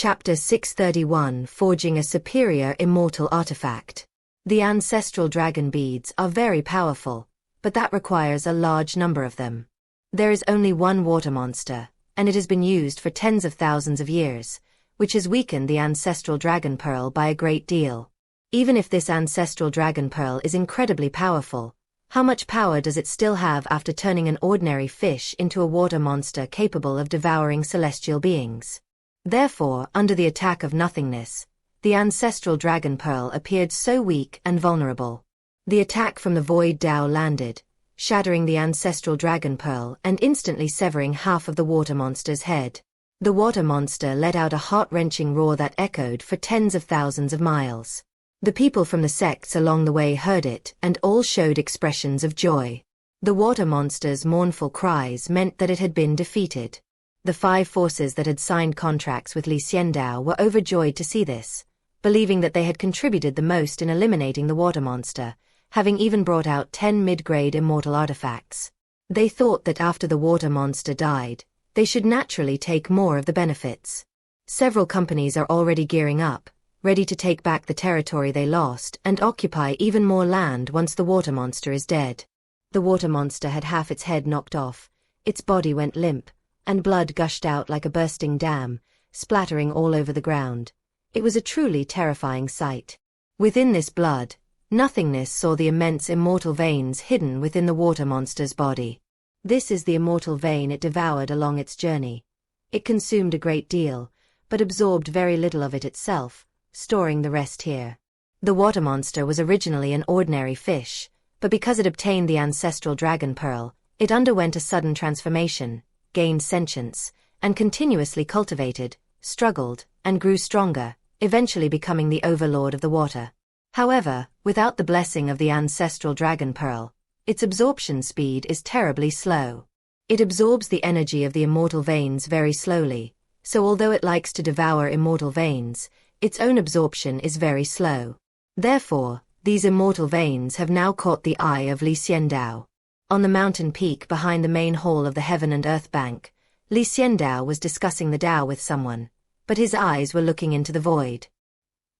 Chapter 631 Forging a Superior Immortal Artifact. The ancestral dragon beads are very powerful, but that requires a large number of them. There is only one water monster, and it has been used for tens of thousands of years, which has weakened the ancestral dragon pearl by a great deal. Even if this ancestral dragon pearl is incredibly powerful, how much power does it still have after turning an ordinary fish into a water monster capable of devouring celestial beings? Therefore, under the attack of nothingness, the ancestral dragon pearl appeared so weak and vulnerable. The attack from the void Dao landed, shattering the ancestral dragon pearl and instantly severing half of the water monster's head. The water monster let out a heart-wrenching roar that echoed for tens of thousands of miles. The people from the sects along the way heard it and all showed expressions of joy. The water monster's mournful cries meant that it had been defeated. The 5 forces that had signed contracts with Xiandao were overjoyed to see this, believing that they had contributed the most in eliminating the water monster, having even brought out 10 mid-grade immortal artifacts. They thought that after the water monster died, they should naturally take more of the benefits. Several companies are already gearing up, ready to take back the territory they lost and occupy even more land once the water monster is dead. The water monster had half its head knocked off, its body went limp, and blood gushed out like a bursting dam, splattering all over the ground. It was a truly terrifying sight. Within this blood, nothingness saw the immense immortal veins hidden within the water monster's body. This is the immortal vein it devoured along its journey. It consumed a great deal, but absorbed very little of it itself, storing the rest here. The water monster was originally an ordinary fish, but because it obtained the ancestral dragon pearl, it underwent a sudden transformation, gained sentience, and continuously cultivated, struggled, and grew stronger, eventually becoming the overlord of the water. However, without the blessing of the ancestral dragon pearl, its absorption speed is terribly slow. It absorbs the energy of the immortal veins very slowly, so although it likes to devour immortal veins, its own absorption is very slow. Therefore, these immortal veins have now caught the eye of Xiandao. On the mountain peak behind the main hall of the Heaven and Earth Bank, Xiandao was discussing the Dao with someone, but his eyes were looking into the void.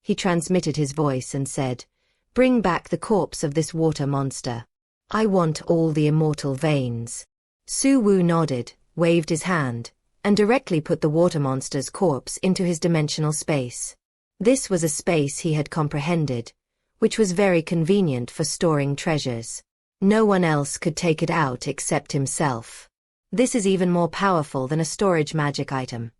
He transmitted his voice and said, "Bring back the corpse of this water monster. I want all the immortal veins." Su Wu nodded, waved his hand, and directly put the water monster's corpse into his dimensional space. This was a space he had comprehended, which was very convenient for storing treasures. No one else could take it out except himself. This is even more powerful than a storage magic item.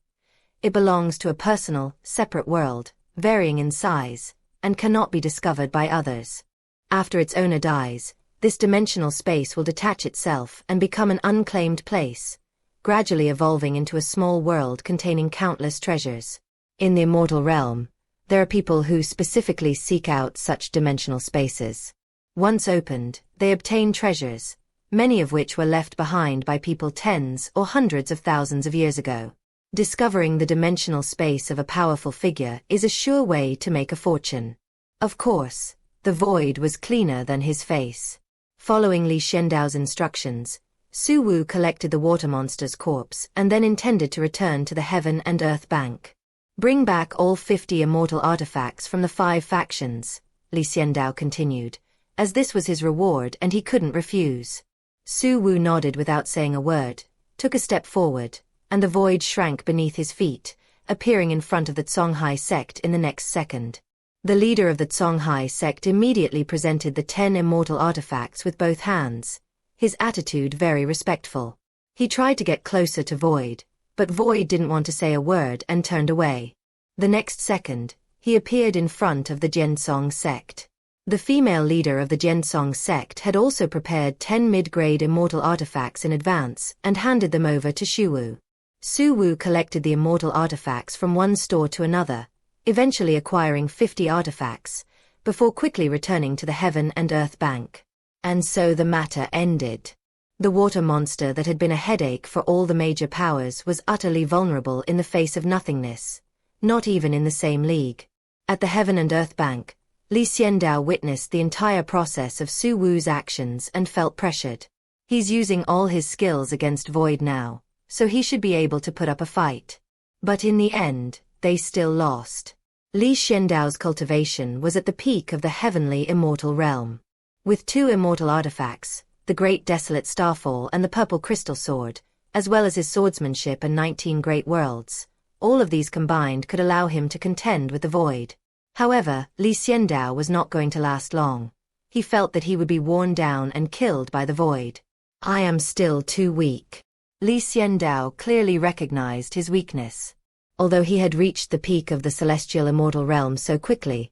It belongs to a personal, separate world, varying in size, and cannot be discovered by others. After its owner dies, this dimensional space will detach itself and become an unclaimed place, gradually evolving into a small world containing countless treasures. In the immortal realm, there are people who specifically seek out such dimensional spaces. Once opened, they obtain treasures, many of which were left behind by people tens or hundreds of thousands of years ago. Discovering the dimensional space of a powerful figure is a sure way to make a fortune. Of course, the void was cleaner than his face. Following Xiandao's instructions, Su Wu collected the water monster's corpse and then intended to return to the Heaven and Earth Bank. Bring back all 50 immortal artifacts from the 5 factions, Xiandao continued, as this was his reward and he couldn't refuse. Su Wu nodded without saying a word, took a step forward, and the void shrank beneath his feet, appearing in front of the Songhai sect in the next second. The leader of the Songhai sect immediately presented the 10 immortal artifacts with both hands, his attitude very respectful. He tried to get closer to Void, but Void didn't want to say a word and turned away. The next second, he appeared in front of the Jinsong sect. The female leader of the Jinsong sect had also prepared 10 mid-grade immortal artifacts in advance and handed them over to Su Wu. Su Wu collected the immortal artifacts from one store to another, eventually acquiring 50 artifacts, before quickly returning to the Heaven and Earth Bank. And so the matter ended. The water monster that had been a headache for all the major powers was utterly vulnerable in the face of nothingness, not even in the same league. At the Heaven and Earth Bank, Xiandao witnessed the entire process of Su Wu's actions and felt pressured. He's using all his skills against Void now, so he should be able to put up a fight. But in the end, they still lost. Li Xiandao's cultivation was at the peak of the heavenly immortal realm. With 2 immortal artifacts, the Great Desolate Starfall and the Purple Crystal Sword, as well as his swordsmanship and 19 great worlds, all of these combined could allow him to contend with the void. However, Li Xiandao was not going to last long. He felt that he would be worn down and killed by the void. I am still too weak. Li Xiandao clearly recognized his weakness. Although he had reached the peak of the celestial immortal realm so quickly,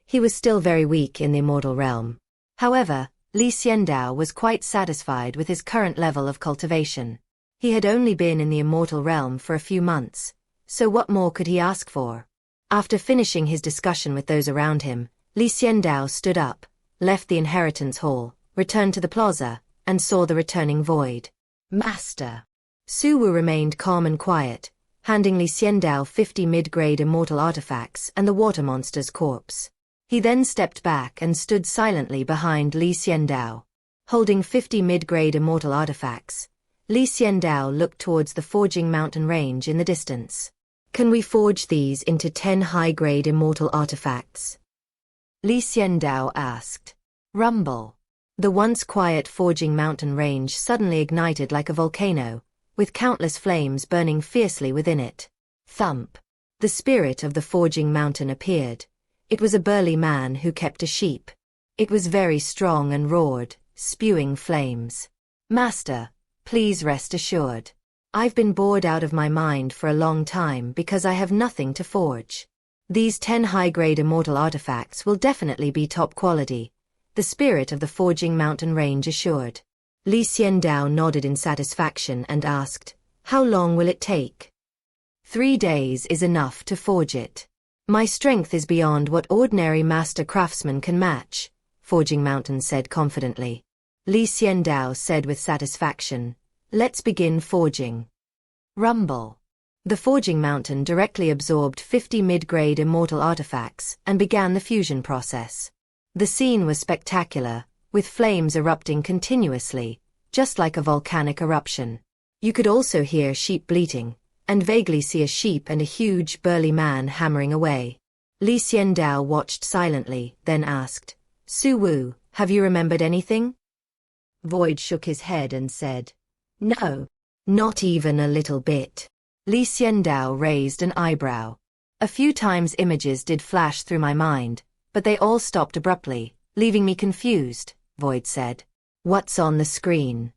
he was still very weak in the immortal realm. However, Li Xiandao was quite satisfied with his current level of cultivation. He had only been in the immortal realm for a few months, so what more could he ask for? After finishing his discussion with those around him, Li Xiandao stood up, left the inheritance hall, returned to the plaza, and saw the returning void. Master! Su Wu remained calm and quiet, handing Li Xiandao 50 mid-grade immortal artifacts and the water monster's corpse. He then stepped back and stood silently behind Li Xiandao. Holding 50 mid-grade immortal artifacts, Li Xiandao looked towards the forging mountain range in the distance. Can we forge these into 10 high-grade immortal artifacts? Li Xiandao asked. Rumble. The once quiet forging mountain range suddenly ignited like a volcano, with countless flames burning fiercely within it. Thump. The spirit of the forging mountain appeared. It was a burly man who kept a sheep. It was very strong and roared, spewing flames. Master, please rest assured. I've been bored out of my mind for a long time because I have nothing to forge. These 10 high-grade immortal artifacts will definitely be top quality, the spirit of the forging mountain range assured. Li Xiandao nodded in satisfaction and asked, how long will it take? 3 days is enough to forge it. My strength is beyond what ordinary master craftsmen can match, Forging Mountain said confidently. Li Xiandao said with satisfaction, let's begin forging. Rumble. The Forging Mountain directly absorbed 50 mid-grade immortal artifacts and began the fusion process. The scene was spectacular, with flames erupting continuously, just like a volcanic eruption. You could also hear sheep bleating, and vaguely see a sheep and a huge burly man hammering away. Li Xiandao watched silently, then asked, Su Wu, have you remembered anything? Void shook his head and said, no, not even a little bit. Li Xiandao raised an eyebrow. A few times images did flash through my mind, but they all stopped abruptly, leaving me confused, Void said. What's on the screen?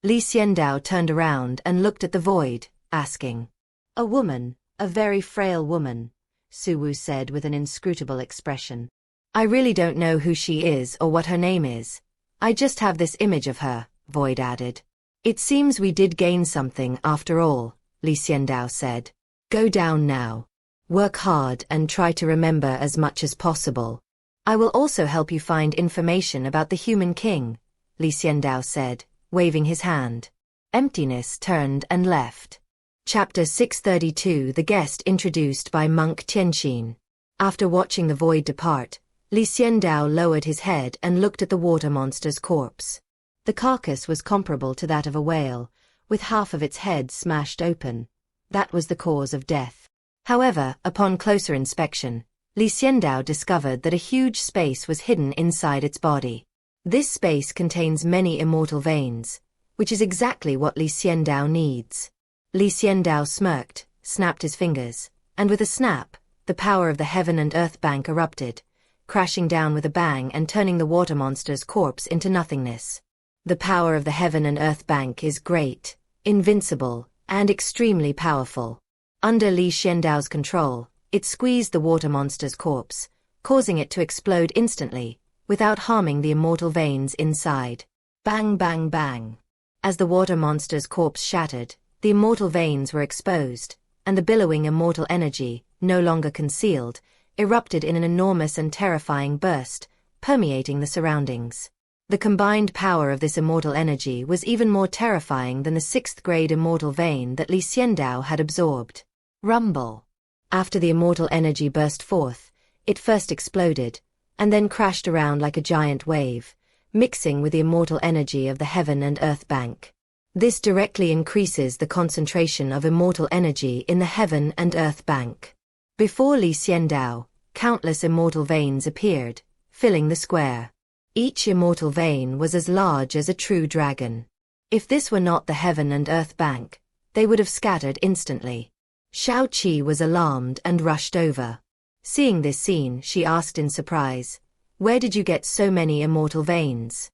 Li Xiandao turned around and looked at the Void, asking. A woman, a very frail woman, Su Wu said with an inscrutable expression. I really don't know who she is or what her name is. I just have this image of her, Void added. It seems we did gain something after all, Li Xiandao said. Go down now. Work hard and try to remember as much as possible. I will also help you find information about the human king, Li Xiandao said, waving his hand. Emptiness turned and left. Chapter 632. The guest introduced by Monk Tianxin. After watching the void depart, Li Xiandao lowered his head and looked at the water monster's corpse. The carcass was comparable to that of a whale, with half of its head smashed open. That was the cause of death. However, upon closer inspection, Li Xiandao discovered that a huge space was hidden inside its body. This space contains many immortal veins, which is exactly what Li Xiandao needs. Li Xiandao smirked, snapped his fingers, and with a snap, the power of the Heaven and Earth Bank erupted, crashing down with a bang and turning the water monster's corpse into nothingness. The power of the Heaven and Earth Bank is great, invincible, and extremely powerful. Under Li Xiandao's control, it squeezed the water monster's corpse, causing it to explode instantly, without harming the immortal veins inside. Bang bang bang. As the water monster's corpse shattered, the immortal veins were exposed, and the billowing immortal energy, no longer concealed, erupted in an enormous and terrifying burst, permeating the surroundings. The combined power of this immortal energy was even more terrifying than the 6th-grade immortal vein that Li Xiandao had absorbed. Rumble. After the immortal energy burst forth, it first exploded, and then crashed around like a giant wave, mixing with the immortal energy of the Heaven and Earth Bank. This directly increases the concentration of immortal energy in the Heaven and Earth Bank. Before Li Xiandao, countless immortal veins appeared, filling the square. Each immortal vein was as large as a true dragon. If this were not the heaven and earth bank, they would have scattered instantly. Xiao Qi was alarmed and rushed over. Seeing this scene, she asked in surprise, "Where did you get so many immortal veins?"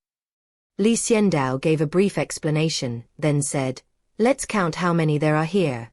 Li Xiandao gave a brief explanation, then said, "Let's count how many there are here."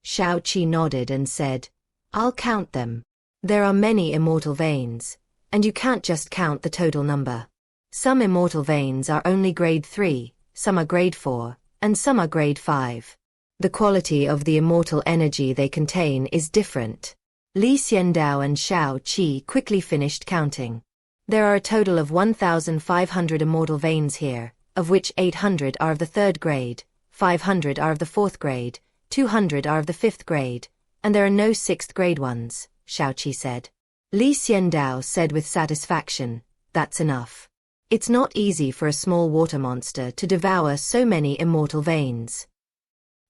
Xiao Qi nodded and said, "I'll count them. There are many immortal veins, and you can't just count the total number. Some immortal veins are only grade 3, some are grade 4, and some are grade 5. The quality of the immortal energy they contain is different." Li Xiandao and Xiao Qi quickly finished counting. There are a total of 1,500 immortal veins here, of which 800 are of the 3rd grade, 500 are of the 4th grade, 200 are of the 5th grade, and there are no 6th grade ones, Xiao Qi said. Li Xiandao said with satisfaction, "That's enough. It's not easy for a small water monster to devour so many immortal veins.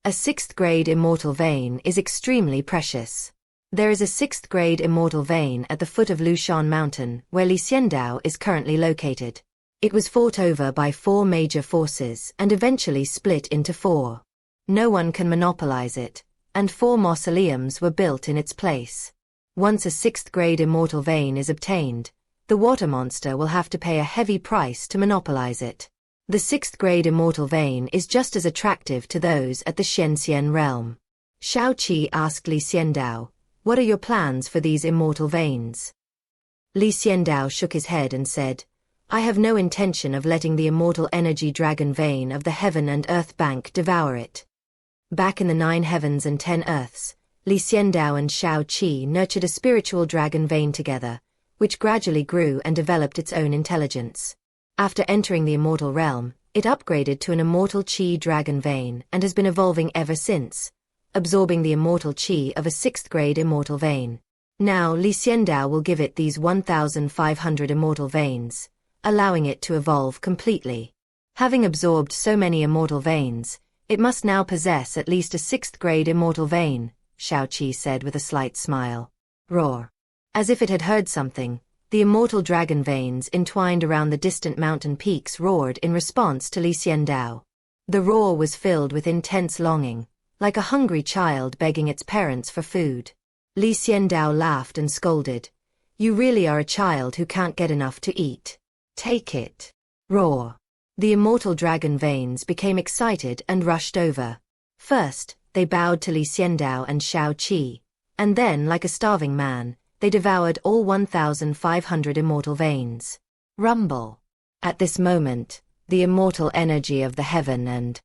A 6th grade immortal vein is extremely precious. There is a 6th grade immortal vein at the foot of Lushan Mountain where Li Xiandao is currently located. It was fought over by 4 major forces and eventually split into 4. No one can monopolize it, and 4 mausoleums were built in its place. Once a 6th grade immortal vein is obtained, the water monster will have to pay a heavy price to monopolize it. The 6th grade immortal vein is just as attractive to those at the Shenxian realm." Xiao Qi asked Li Xiandao, "What are your plans for these immortal veins?" Li Xiandao shook his head and said, "I have no intention of letting the immortal energy dragon vein of the Heaven and Earth Bank devour it." Back in the 9 heavens and 10 earths, Li Xiandao and Xiao Qi nurtured a spiritual dragon vein together, which gradually grew and developed its own intelligence. After entering the immortal realm, it upgraded to an immortal qi dragon vein and has been evolving ever since, absorbing the immortal qi of a 6th grade immortal vein. Now Li Xiandao will give it these 1,500 immortal veins, allowing it to evolve completely. Having absorbed so many immortal veins, it must now possess at least a 6th grade immortal vein, Xiao Qi said with a slight smile. Roar. As if it had heard something, the immortal dragon veins entwined around the distant mountain peaks roared in response to Li Xiandao. The roar was filled with intense longing, like a hungry child begging its parents for food. Li Xiandao laughed and scolded, "You really are a child who can't get enough to eat. Take it." Roar. The immortal dragon veins became excited and rushed over. First, they bowed to Li Xiandao and Xiao Qi, and then, like a starving man, they devoured all 1,500 immortal veins. Rumble. At this moment, the immortal energy of the Heaven and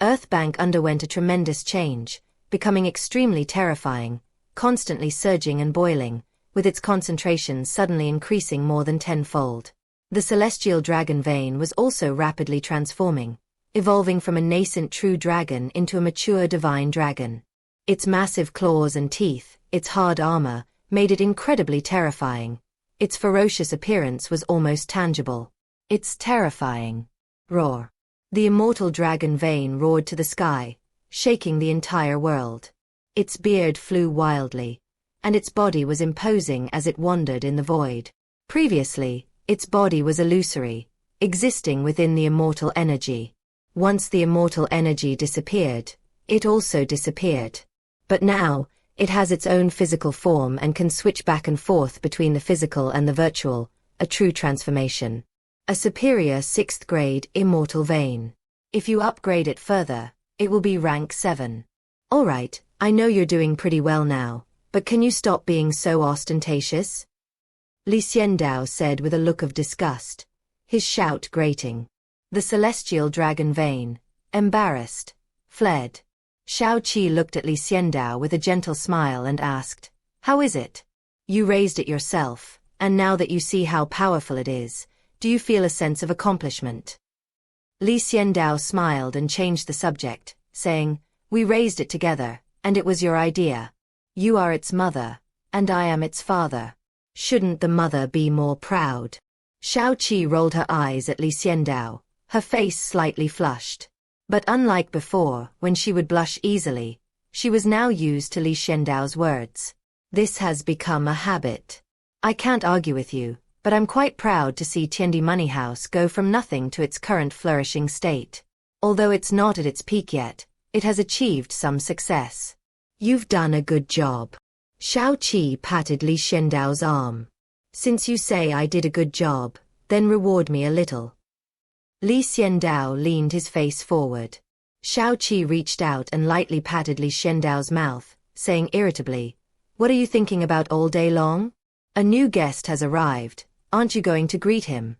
Earth Bank underwent a tremendous change, becoming extremely terrifying, constantly surging and boiling, with its concentration suddenly increasing more than 10-fold. The celestial dragon vein was also rapidly transforming, evolving from a nascent true dragon into a mature divine dragon. Its massive claws and teeth, its hard armor, made it incredibly terrifying. Its ferocious appearance was almost tangible. "It's terrifying." Roar. The immortal dragon vein roared to the sky, shaking the entire world. Its beard flew wildly, and its body was imposing as it wandered in the void. Previously, its body was illusory, existing within the immortal energy. Once the immortal energy disappeared, it also disappeared. But now, it has its own physical form and can switch back and forth between the physical and the virtual, a true transformation. A superior 6th grade immortal vein. If you upgrade it further, it will be rank 7. Alright, I know you're doing pretty well now, but can you stop being so ostentatious? Li Xiandao said with a look of disgust, his shout grating. The celestial dragon vein, embarrassed, fled. Xiao Qi looked at Li Xiandao with a gentle smile and asked, "How is it? You raised it yourself, and now that you see how powerful it is, do you feel a sense of accomplishment?" Li Xiandao smiled and changed the subject, saying, "We raised it together, and it was your idea. You are its mother, and I am its father. Shouldn't the mother be more proud?" Xiao Qi rolled her eyes at Li Xiandao, her face slightly flushed. But unlike before, when she would blush easily, she was now used to Li Xiandao's words. This has become a habit. I can't argue with you, but I'm quite proud to see Tiandi Money House go from nothing to its current flourishing state. Although it's not at its peak yet, it has achieved some success. You've done a good job. Xiao Qi patted Li Xiandao's arm. Since you say I did a good job, then reward me a little. Li Xiandao leaned his face forward. Xiao Qi reached out and lightly patted Li Xiandao's mouth, saying irritably, "What are you thinking about all day long? A new guest has arrived, aren't you going to greet him?"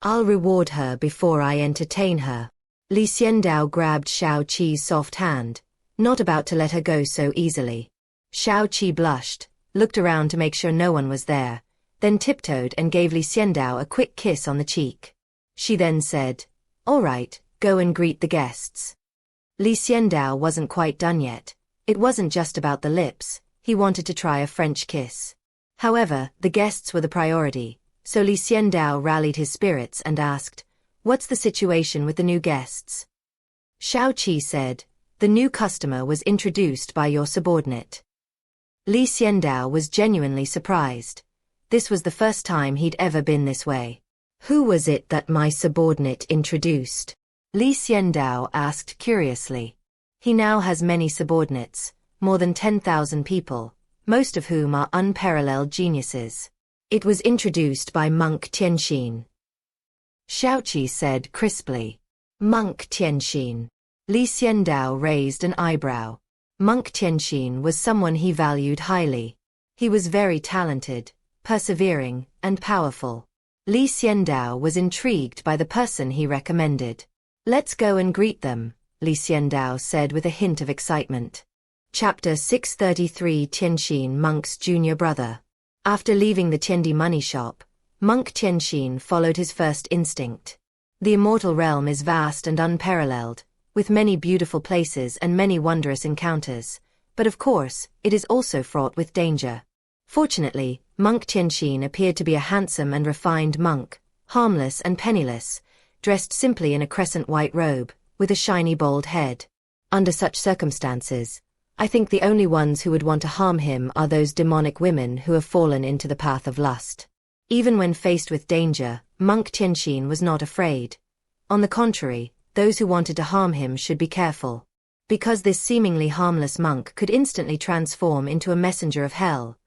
"I'll reward her before I entertain her." Li Xiandao grabbed Xiao Qi's soft hand, not about to let her go so easily. Xiao Qi blushed, looked around to make sure no one was there, then tiptoed and gave Li Xiandao a quick kiss on the cheek. She then said, "All right, go and greet the guests." Li Xiandao wasn't quite done yet. It wasn't just about the lips, he wanted to try a French kiss. However, the guests were the priority, so Li Xiandao rallied his spirits and asked, "What's the situation with the new guests?" Xiao Qi said, "The new customer was introduced by your subordinate." Li Xiandao was genuinely surprised. This was the first time he'd ever been this way. "Who was it that my subordinate introduced?" Li Xiandao asked curiously. He now has many subordinates, more than 10,000 people, most of whom are unparalleled geniuses. "It was introduced by Monk Tianxin." Xiao Qi said crisply. "Monk Tianxin." Li Xiandao raised an eyebrow. Monk Tianxin was someone he valued highly. He was very talented, persevering, and powerful. Li Xiandao was intrigued by the person he recommended. "Let's go and greet them," Li Xiandao said with a hint of excitement. Chapter 633 Tianxin Monk's junior brother. After leaving the Tiandi money shop, Monk Tianxin followed his first instinct. The immortal realm is vast and unparalleled, with many beautiful places and many wondrous encounters, but of course, it is also fraught with danger. Fortunately, Monk Tianxin appeared to be a handsome and refined monk, harmless and penniless, dressed simply in a crescent white robe, with a shiny bald head. Under such circumstances, I think the only ones who would want to harm him are those demonic women who have fallen into the path of lust. Even when faced with danger, Monk Tianxin was not afraid. On the contrary, those who wanted to harm him should be careful. Because this seemingly harmless monk could instantly transform into a messenger of hell,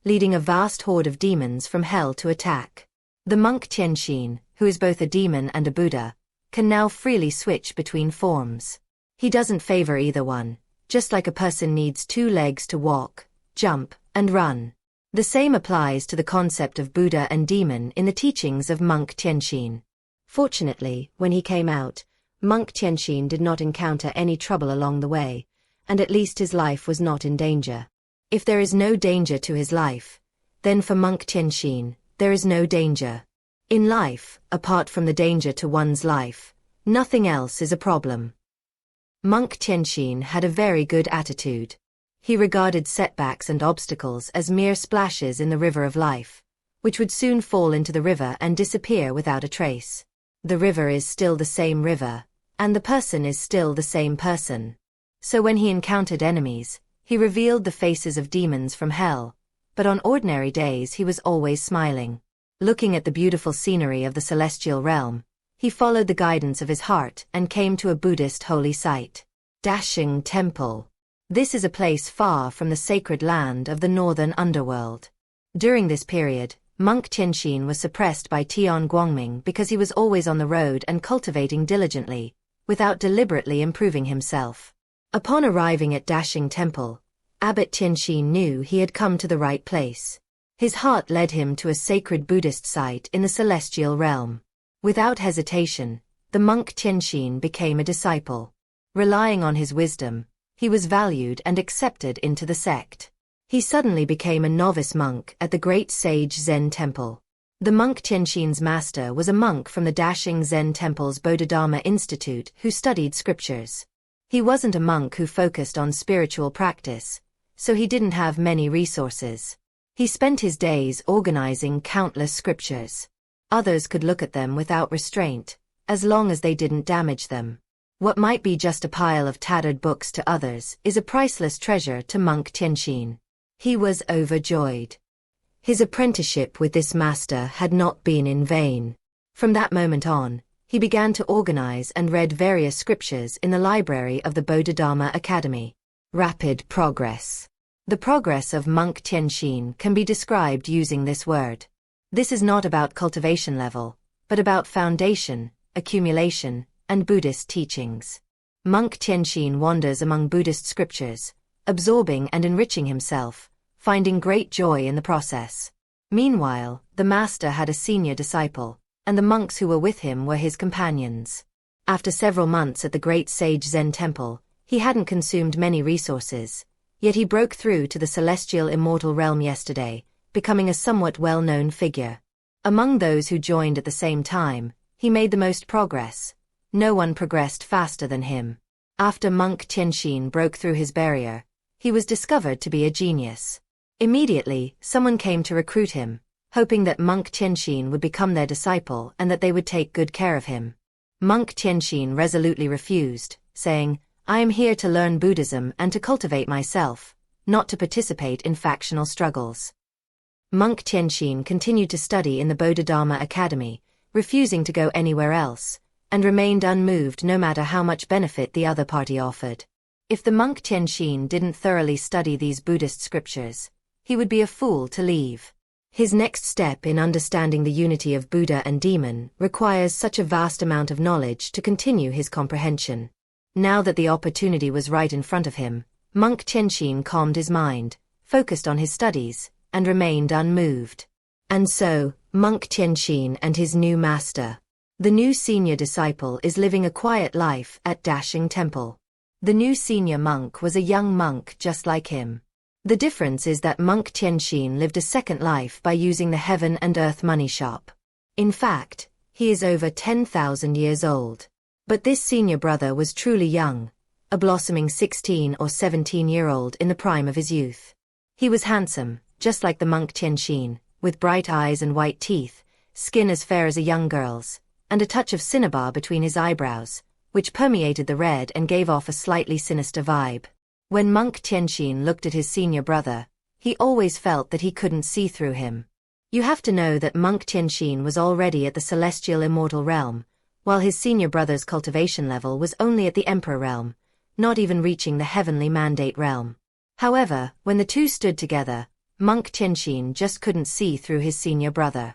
leading a vast horde of demons from hell to attack. The monk Tianxin, who is both a demon and a Buddha, can now freely switch between forms. He doesn't favor either one, just like a person needs two legs to walk, jump, and run. The same applies to the concept of Buddha and demon in the teachings of Monk Tianxin. Fortunately, when he came out, Monk Tianxin did not encounter any trouble along the way, and at least his life was not in danger. If there is no danger to his life, then for Monk Tianxin, there is no danger. In life, apart from the danger to one's life, nothing else is a problem. Monk Tianxin had a very good attitude. He regarded setbacks and obstacles as mere splashes in the river of life, which would soon fall into the river and disappear without a trace. The river is still the same river, and the person is still the same person. So when he encountered enemies, he revealed the faces of demons from hell, but on ordinary days he was always smiling. Looking at the beautiful scenery of the celestial realm, he followed the guidance of his heart and came to a Buddhist holy site. Dashing Temple. This is a place far from the sacred land of the northern underworld. During this period, Monk Tianxin was suppressed by Tian Guangming because he was always on the road and cultivating diligently, without deliberately improving himself. Upon arriving at Dashing Temple, Abbot Tianxin knew he had come to the right place. His heart led him to a sacred Buddhist site in the celestial realm. Without hesitation, the monk Tianxin became a disciple. Relying on his wisdom, he was valued and accepted into the sect. He suddenly became a novice monk at the great sage Zen temple. The monk Tianxin's master was a monk from the Dashing Zen Temple's Bodhidharma Institute who studied scriptures. He wasn't a monk who focused on spiritual practice, so he didn't have many resources. He spent his days organizing countless scriptures. Others could look at them without restraint, as long as they didn't damage them. What might be just a pile of tattered books to others is a priceless treasure to monk Tianxin. He was overjoyed. His apprenticeship with this master had not been in vain. From that moment on, he began to organize and read various scriptures in the library of the Bodhidharma Academy. Rapid progress. The progress of monk Tianxin can be described using this word. This is not about cultivation level, but about foundation, accumulation, and Buddhist teachings. Monk Tianxin wanders among Buddhist scriptures, absorbing and enriching himself, finding great joy in the process. Meanwhile, the master had a senior disciple, and the monks who were with him were his companions. After several months at the great sage Zen temple, he hadn't consumed many resources, yet he broke through to the celestial immortal realm yesterday, becoming a somewhat well-known figure. Among those who joined at the same time, he made the most progress. No one progressed faster than him. After monk Tianxin broke through his barrier, he was discovered to be a genius. Immediately, someone came to recruit him, hoping that monk Tianxin would become their disciple and that they would take good care of him. Monk Tianxin resolutely refused, saying, "I am here to learn Buddhism and to cultivate myself, not to participate in factional struggles." Monk Tianxin continued to study in the Bodhidharma Academy, refusing to go anywhere else, and remained unmoved no matter how much benefit the other party offered. If the monk Tianxin didn't thoroughly study these Buddhist scriptures, he would be a fool to leave. His next step in understanding the unity of Buddha and demon requires such a vast amount of knowledge to continue his comprehension. Now that the opportunity was right in front of him, monk Tianxin calmed his mind, focused on his studies, and remained unmoved. And so, monk Tianxin and his new master. The new senior disciple is living a quiet life at Dashing Temple. The new senior monk was a young monk just like him. The difference is that monk Tianxin lived a second life by using the heaven and earth money shop. In fact, he is over 10,000 years old. But this senior brother was truly young, a blossoming 16 or 17-year-old in the prime of his youth. He was handsome, just like the monk Tianxin, with bright eyes and white teeth, skin as fair as a young girl's, and a touch of cinnabar between his eyebrows, which permeated the red and gave off a slightly sinister vibe. When monk Tianxin looked at his senior brother, he always felt that he couldn't see through him. You have to know that monk Tianxin was already at the celestial immortal realm, while his senior brother's cultivation level was only at the emperor realm, not even reaching the heavenly mandate realm. However, when the two stood together, monk Tianxin just couldn't see through his senior brother.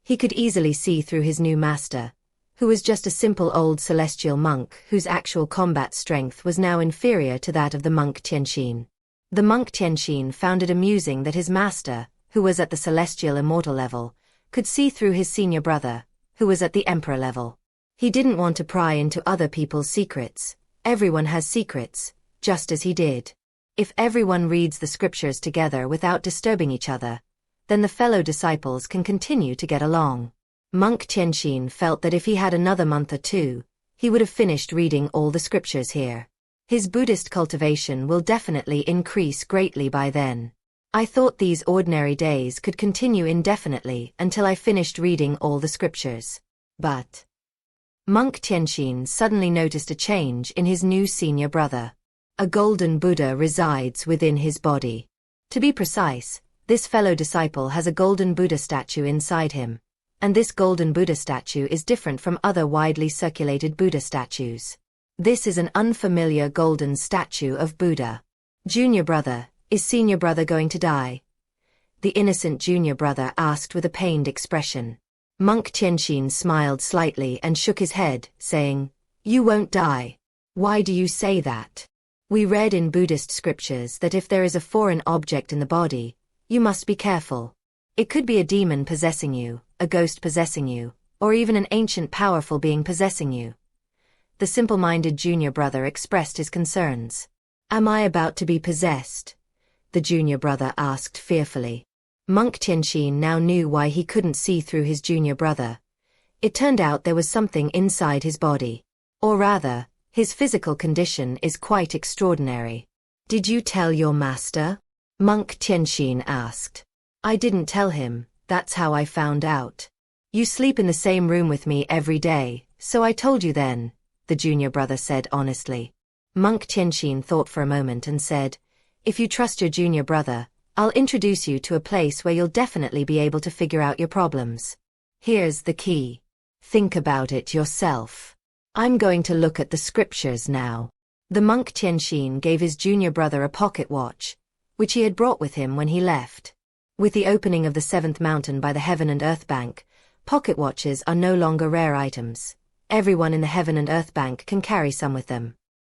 He could easily see through his new master, who was just a simple old celestial monk whose actual combat strength was now inferior to that of the monk Tianxin. The monk Tianxin found it amusing that his master, who was at the celestial immortal level, could see through his senior brother, who was at the emperor level. He didn't want to pry into other people's secrets. Everyone has secrets, just as he did. If everyone reads the scriptures together without disturbing each other, then the fellow disciples can continue to get along. Monk Tianxin felt that if he had another month or two, he would have finished reading all the scriptures here. His Buddhist cultivation will definitely increase greatly by then. I thought these ordinary days could continue indefinitely until I finished reading all the scriptures. But monk Tianxin suddenly noticed a change in his new senior brother. A golden Buddha resides within his body. To be precise, this fellow disciple has a golden Buddha statue inside him, and this golden Buddha statue is different from other widely circulated Buddha statues. This is an unfamiliar golden statue of Buddha. Junior brother, is senior brother going to die? The innocent junior brother asked with a pained expression. Monk Tianxin smiled slightly and shook his head, saying, "You won't die. Why do you say that? We read in Buddhist scriptures that if there is a foreign object in the body, you must be careful. It could be a demon possessing you, a ghost possessing you, or even an ancient powerful being possessing you." The simple-minded junior brother expressed his concerns. "Am I about to be possessed?" the junior brother asked fearfully. Monk Tianxin now knew why he couldn't see through his junior brother. It turned out there was something inside his body. Or rather, his physical condition is quite extraordinary. "Did you tell your master?" Monk Tianxin asked. "I didn't tell him, that's how I found out. You sleep in the same room with me every day, so I told you then," the junior brother said honestly. Monk Tianxin thought for a moment and said, "If you trust your junior brother, I'll introduce you to a place where you'll definitely be able to figure out your problems. Here's the key. Think about it yourself. I'm going to look at the scriptures now. The monk Tianxin gave his junior brother a pocket watch, which he had brought with him when he left. With the opening of the seventh mountain by the Heaven and Earth Bank, pocket watches are no longer rare items. Everyone in the Heaven and Earth Bank can carry some with them.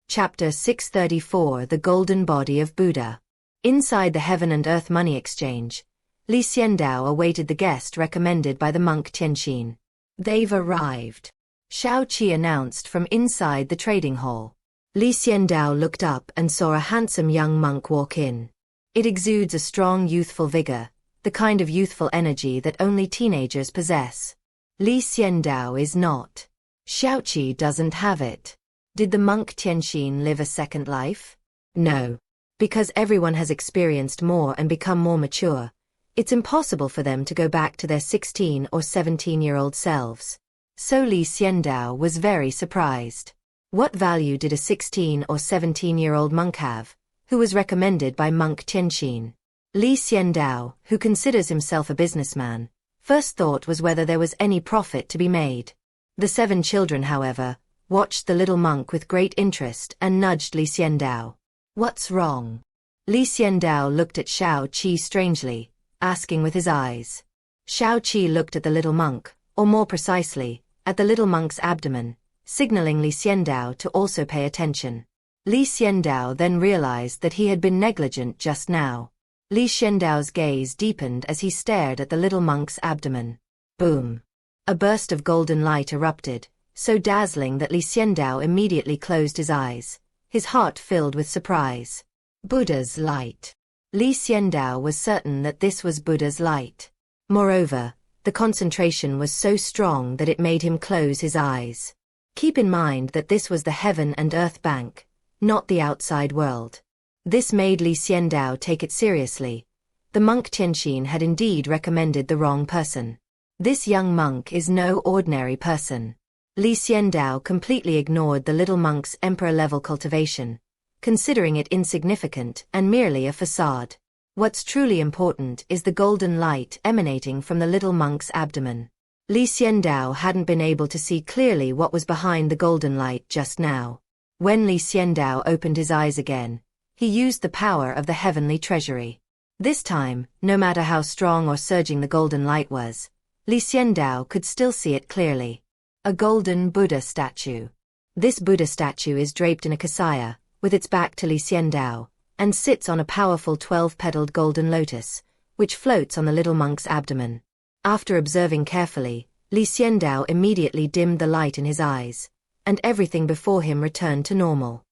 Chapter 634 The Golden Body of Buddha. Inside the Heaven and Earth Money Exchange, Xiandao awaited the guest recommended by the monk Tianxin. They've arrived, Xiao Qi announced from inside the trading hall. Xiandao looked up and saw a handsome young monk walk in. It exudes a strong youthful vigor, the kind of youthful energy that only teenagers possess. Xiandao is not. Xiao Qi doesn't have it. Did the monk Tianxin live a second life? No. Because everyone has experienced more and become more mature, it's impossible for them to go back to their 16 or 17-year-old selves. So Xiandao was very surprised. What value did a 16 or 17-year-old monk have, who was recommended by monk Tianxin? Xiandao, who considers himself a businessman, first thought was whether there was any profit to be made. The 7 children, however, watched the little monk with great interest and nudged Xiandao. What's wrong? Xiandao looked at Xiao Qi strangely, asking with his eyes. Xiao Qi looked at the little monk, or more precisely, at the little monk's abdomen, signaling Xiandao to also pay attention. Xiandao then realized that he had been negligent just now. Xiandao's gaze deepened as he stared at the little monk's abdomen. Boom! A burst of golden light erupted, so dazzling that Xiandao immediately closed his eyes, his heart filled with surprise. Buddha's light. Xiandao was certain that this was Buddha's light. Moreover, the concentration was so strong that it made him close his eyes. Keep in mind that this was the Heaven and Earth Bank, not the outside world. This made Xiandao take it seriously. The monk Tianxin had indeed recommended the wrong person. This young monk is no ordinary person. Xiandao completely ignored the little monk's emperor-level cultivation, considering it insignificant and merely a facade. What's truly important is the golden light emanating from the little monk's abdomen. Xiandao hadn't been able to see clearly what was behind the golden light just now. When Xiandao opened his eyes again, he used the power of the heavenly treasury. This time, no matter how strong or surging the golden light was, Xiandao could still see it clearly. A golden Buddha statue. This Buddha statue is draped in a kasaya, with its back to Xiandao, and sits on a powerful 12-petaled golden lotus, which floats on the little monk's abdomen. After observing carefully, Xiandao immediately dimmed the light in his eyes, and everything before him returned to normal.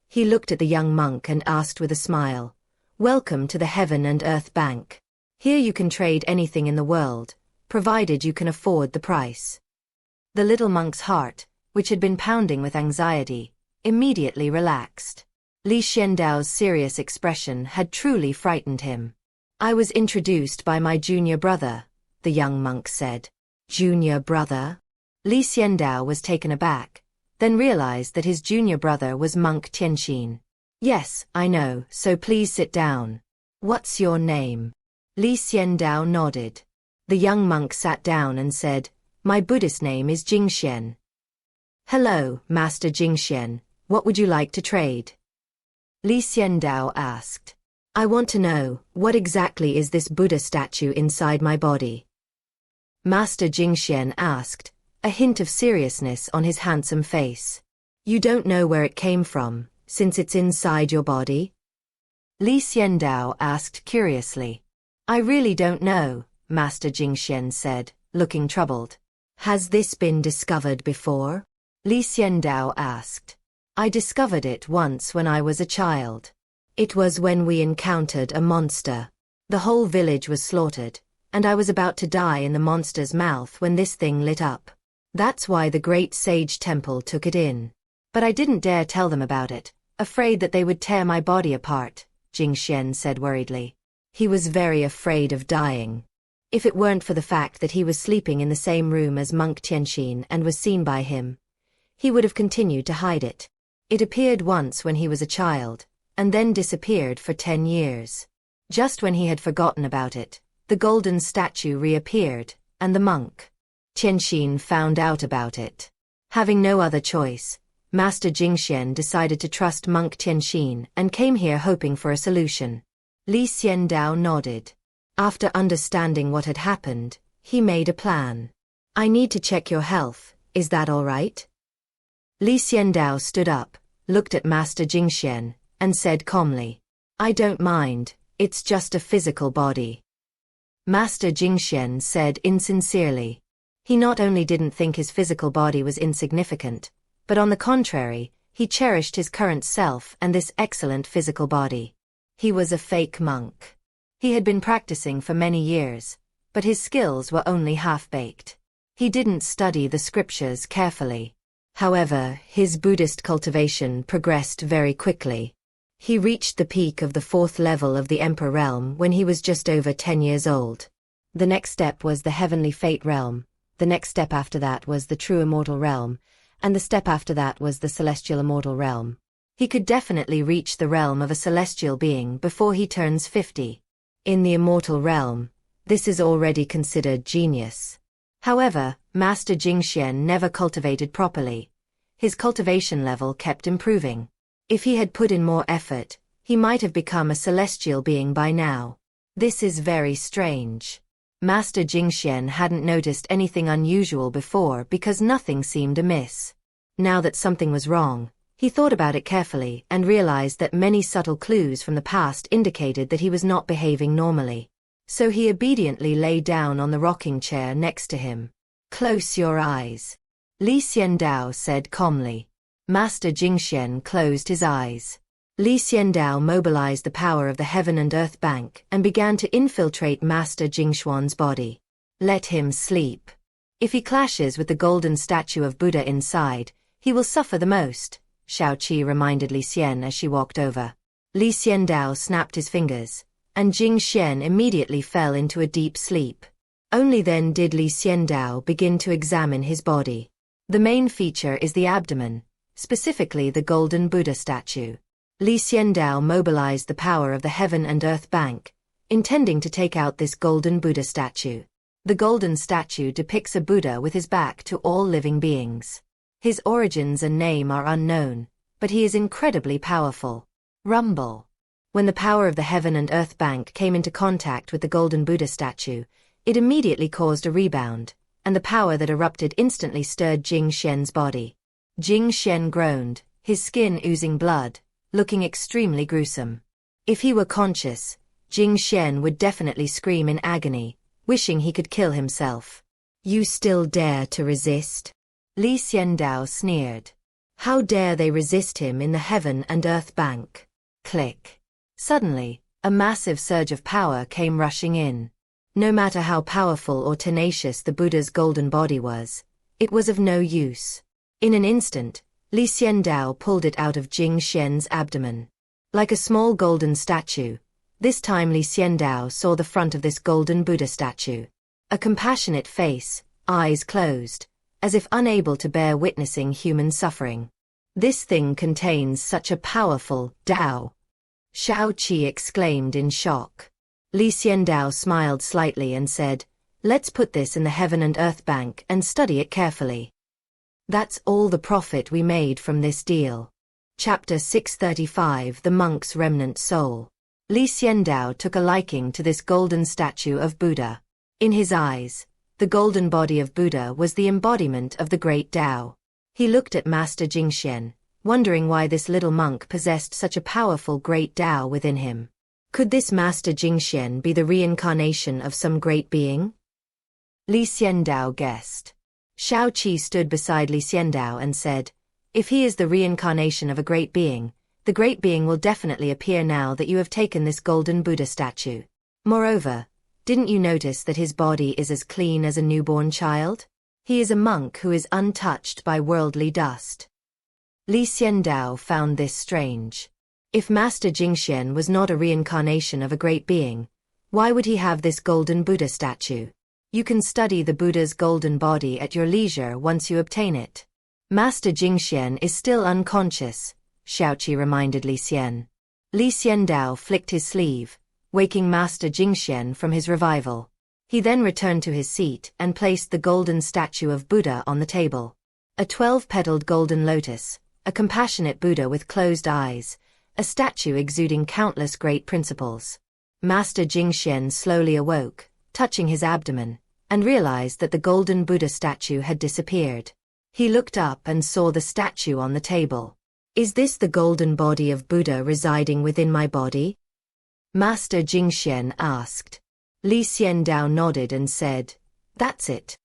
He looked at the young monk and asked with a smile, "Welcome to the Heaven and Earth Bank. Here you can trade anything in the world, provided you can afford the price." The little monk's heart, which had been pounding with anxiety, immediately relaxed. Xiandao's serious expression had truly frightened him. "I was introduced by my junior brother," the young monk said. Junior brother? Xiandao was taken aback, then realized that his junior brother was monk Tianxin. "Yes, I know, so please sit down. What's your name?" Xiandao nodded. The young monk sat down and said, "My Buddhist name is Jingxian." "Hello, Master Jingxian, what would you like to trade?" Xiandao asked. "I want to know, what exactly is this Buddha statue inside my body?" Master Jingxian asked, a hint of seriousness on his handsome face. "You don't know where it came from, since it's inside your body?" Xiandao asked curiously. "I really don't know," Master Jingxian said, looking troubled. "Has this been discovered before?" Xiandao asked. "I discovered it once when I was a child. It was when we encountered a monster. The whole village was slaughtered, and I was about to die in the monster's mouth when this thing lit up. That's why the great sage temple took it in. But I didn't dare tell them about it, afraid that they would tear my body apart," Jingxian said worriedly. He was very afraid of dying. If it weren't for the fact that he was sleeping in the same room as monk Tianxin and was seen by him, he would have continued to hide it. It appeared once when he was a child, and then disappeared for 10 years. Just when he had forgotten about it, the golden statue reappeared, and the monk, Qianxin, found out about it. Having no other choice, Master Jingxian decided to trust monk Qianxin and came here hoping for a solution. Xiandao nodded. After understanding what had happened, he made a plan. I need to check your health, is that all right? Xiandao stood up, looked at Master Jingxian, and said calmly, I don't mind, it's just a physical body. Master Jingxian said insincerely. He not only didn't think his physical body was insignificant, but on the contrary, he cherished his current self and this excellent physical body. He was a fake monk. He had been practicing for many years, but his skills were only half-baked. He didn't study the scriptures carefully. However, his Buddhist cultivation progressed very quickly. He reached the peak of the 4th level of the Emperor realm when he was just over 10 years old. The next step was the Heavenly Fate realm, the next step after that was the True Immortal realm, and the step after that was the Celestial Immortal realm. He could definitely reach the realm of a celestial being before he turns 50. In the Immortal realm, this is already considered genius. However, Master Jingxian never cultivated properly. His cultivation level kept improving. If he had put in more effort, he might have become a celestial being by now. This is very strange. Master Jingxian hadn't noticed anything unusual before because nothing seemed amiss. Now that something was wrong, he thought about it carefully and realized that many subtle clues from the past indicated that he was not behaving normally. So he obediently lay down on the rocking chair next to him. Close your eyes, Xiandao said calmly. Master Jingxian closed his eyes. Xiandao mobilized the power of the Heaven and Earth Bank and began to infiltrate Master Jingxuan's body. Let him sleep. If he clashes with the golden statue of Buddha inside, he will suffer the most, Xiaoqi reminded Xian as she walked over. Xiandao snapped his fingers, and Jingxian immediately fell into a deep sleep. Only then did Xiandao begin to examine his body. The main feature is the abdomen, specifically the golden Buddha statue. Xiandao mobilized the power of the Heaven and Earth Bank, intending to take out this golden Buddha statue. The golden statue depicts a Buddha with his back to all living beings. His origins and name are unknown, but he is incredibly powerful. Rumble. When the power of the Heaven and Earth Bank came into contact with the golden Buddha statue, it immediately caused a rebound, and the power that erupted instantly stirred Jingxian's body. Jingxian groaned, his skin oozing blood, looking extremely gruesome. If he were conscious, Jingxian would definitely scream in agony, wishing he could kill himself. You still dare to resist? Xiandao sneered. How dare they resist him in the Heaven and Earth Bank? Click. Suddenly, a massive surge of power came rushing in. No matter how powerful or tenacious the Buddha's golden body was, it was of no use. In an instant, Xiandao pulled it out of Jingxian's abdomen. Like a small golden statue, this time Xiandao saw the front of this golden Buddha statue. A compassionate face, eyes closed, as if unable to bear witnessing human suffering. This thing contains such a powerful Tao. Xiaoqi exclaimed in shock. Xiandao smiled slightly and said, Let's put this in the Heaven and Earth Bank and study it carefully. That's all the profit we made from this deal. Chapter 635 The Monk's Remnant Soul. Xiandao took a liking to this golden statue of Buddha. In his eyes, the golden body of Buddha was the embodiment of the great Tao. He looked at Master Jingxian, wondering why this little monk possessed such a powerful great Tao within him. Could this Master Jingxian be the reincarnation of some great being? Xiandao guessed. Xiaoqi stood beside Xiandao and said, If he is the reincarnation of a great being, the great being will definitely appear now that you have taken this golden Buddha statue. Moreover, didn't you notice that his body is as clean as a newborn child? He is a monk who is untouched by worldly dust. Xiandao found this strange. If Master Jingxian was not a reincarnation of a great being, why would he have this golden Buddha statue? You can study the Buddha's golden body at your leisure once you obtain it. Master Jingxian is still unconscious, Xiaoqi reminded Xiandao. Xiandao flicked his sleeve, waking Master Jingxian from his revival. He then returned to his seat and placed the golden statue of Buddha on the table. A 12-petaled golden lotus, a compassionate Buddha with closed eyes, a statue exuding countless great principles. Master Jingxian slowly awoke, touching his abdomen, and realized that the golden Buddha statue had disappeared. He looked up and saw the statue on the table. Is this the golden body of Buddha residing within my body? Master Jingxian asked. Xiandao nodded and said, "That's it."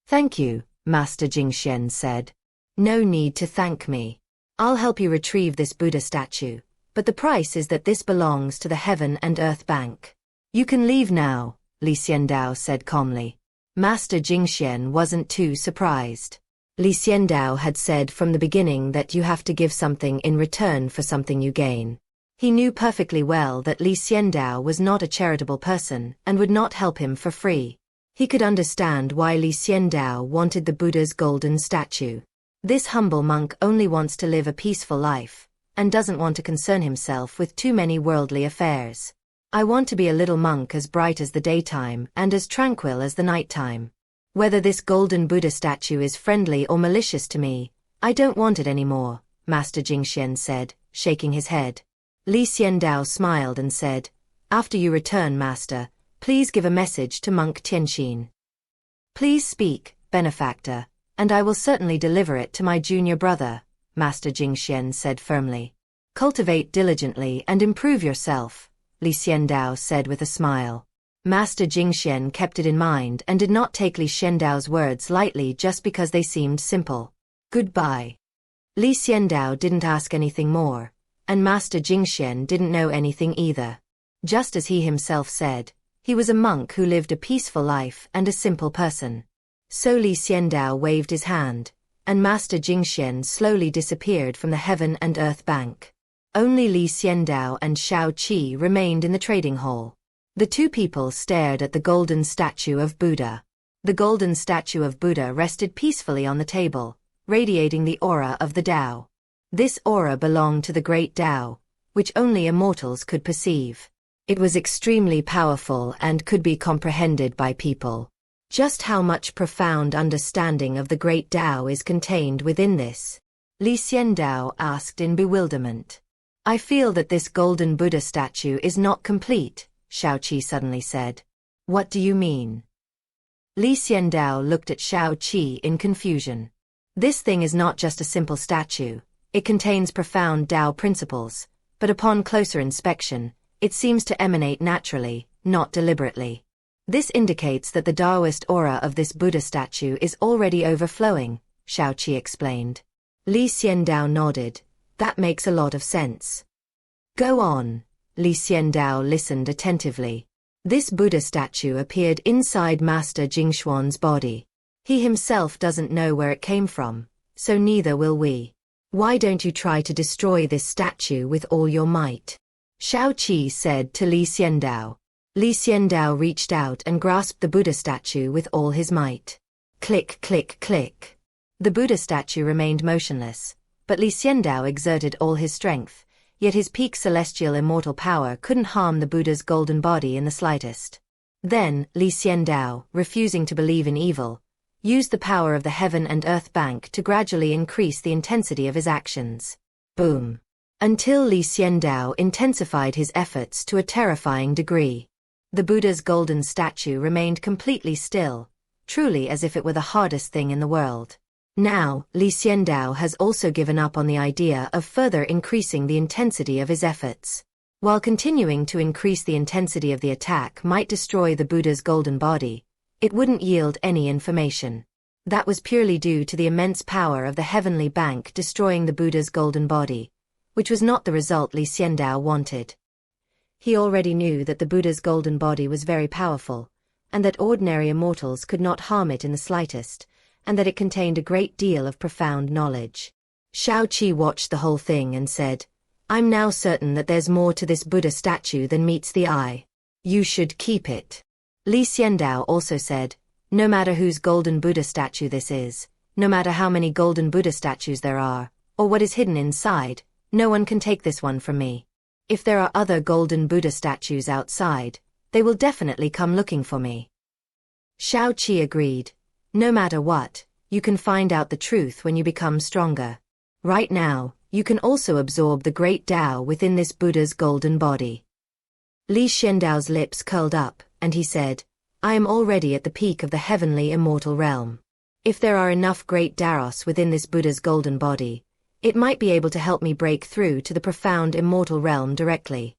"Thank you," Master Jingxian said. "No need to thank me. I'll help you retrieve this Buddha statue, but the price is that this belongs to the Heaven and Earth Bank. You can leave now," Xiandao said calmly. Master Jingxian wasn't too surprised. Xiandao had said from the beginning that you have to give something in return for something you gain. He knew perfectly well that Xiandao was not a charitable person and would not help him for free. He could understand why Xiandao wanted the Buddha's golden statue. This humble monk only wants to live a peaceful life, and doesn't want to concern himself with too many worldly affairs. I want to be a little monk as bright as the daytime and as tranquil as the nighttime. Whether this golden Buddha statue is friendly or malicious to me, I don't want it anymore, Master Jingxian said, shaking his head. Xiandao smiled and said, "After you return, Master, please give a message to Monk Tianxin. Please speak, benefactor, and I will certainly deliver it to my junior brother," Master Jingxian said firmly. "Cultivate diligently and improve yourself," Xiandao said with a smile. Master Jingxian kept it in mind and did not take Xiandao's words lightly just because they seemed simple. Goodbye. Xiandao didn't ask anything more, and Master Jingxian didn't know anything either. Just as he himself said, he was a monk who lived a peaceful life and a simple person. So Xiandao waved his hand, and Master Jingxian slowly disappeared from the Heaven and Earth Bank. Only Xiandao and Shao Qi remained in the trading hall. The two people stared at the golden statue of Buddha. The golden statue of Buddha rested peacefully on the table, radiating the aura of the Tao. This aura belonged to the great Tao, which only immortals could perceive. It was extremely powerful and could be comprehended by people. Just how much profound understanding of the great Tao is contained within this? Xiandao asked in bewilderment. "I feel that this golden Buddha statue is not complete," Shao Qi suddenly said. "What do you mean?" Xiandao looked at Shao Qi in confusion. "This thing is not just a simple statue. It contains profound Tao principles, but upon closer inspection, it seems to emanate naturally, not deliberately. This indicates that the Taoist aura of this Buddha statue is already overflowing," Shao Qi explained. Xiandao nodded. "That makes a lot of sense." "Go on." Xiandao listened attentively. This Buddha statue appeared inside Master Jingxuan's body. He himself doesn't know where it came from, so neither will we. Why don't you try to destroy this statue with all your might? Shao Qi said to Xiandao. Xiandao reached out and grasped the Buddha statue with all his might. Click, click, click. The Buddha statue remained motionless, but Xiandao exerted all his strength, yet his peak celestial immortal power couldn't harm the Buddha's golden body in the slightest. Then, Xiandao, refusing to believe in evil, used the power of the Heaven and Earth Bank to gradually increase the intensity of his actions. Boom. Until Xiandao intensified his efforts to a terrifying degree. The Buddha's golden statue remained completely still, truly as if it were the hardest thing in the world. Now, Xiandao has also given up on the idea of further increasing the intensity of his efforts. While continuing to increase the intensity of the attack might destroy the Buddha's golden body, it wouldn't yield any information. That was purely due to the immense power of the Heavenly Bank destroying the Buddha's golden body, which was not the result Xiandao wanted. He already knew that the Buddha's golden body was very powerful, and that ordinary immortals could not harm it in the slightest, and that it contained a great deal of profound knowledge. Shao Qi watched the whole thing and said, "I'm now certain that there's more to this Buddha statue than meets the eye. You should keep it." Xiandao also said, "No matter whose golden Buddha statue this is, no matter how many golden Buddha statues there are, or what is hidden inside, no one can take this one from me." If there are other golden Buddha statues outside, they will definitely come looking for me. Xiao Qi agreed. No matter what, you can find out the truth when you become stronger. Right now, you can also absorb the great Tao within this Buddha's golden body. Li Xiandao's lips curled up, and he said, I am already at the peak of the heavenly immortal realm. If there are enough great Taos within this Buddha's golden body, it might be able to help me break through to the profound immortal realm directly.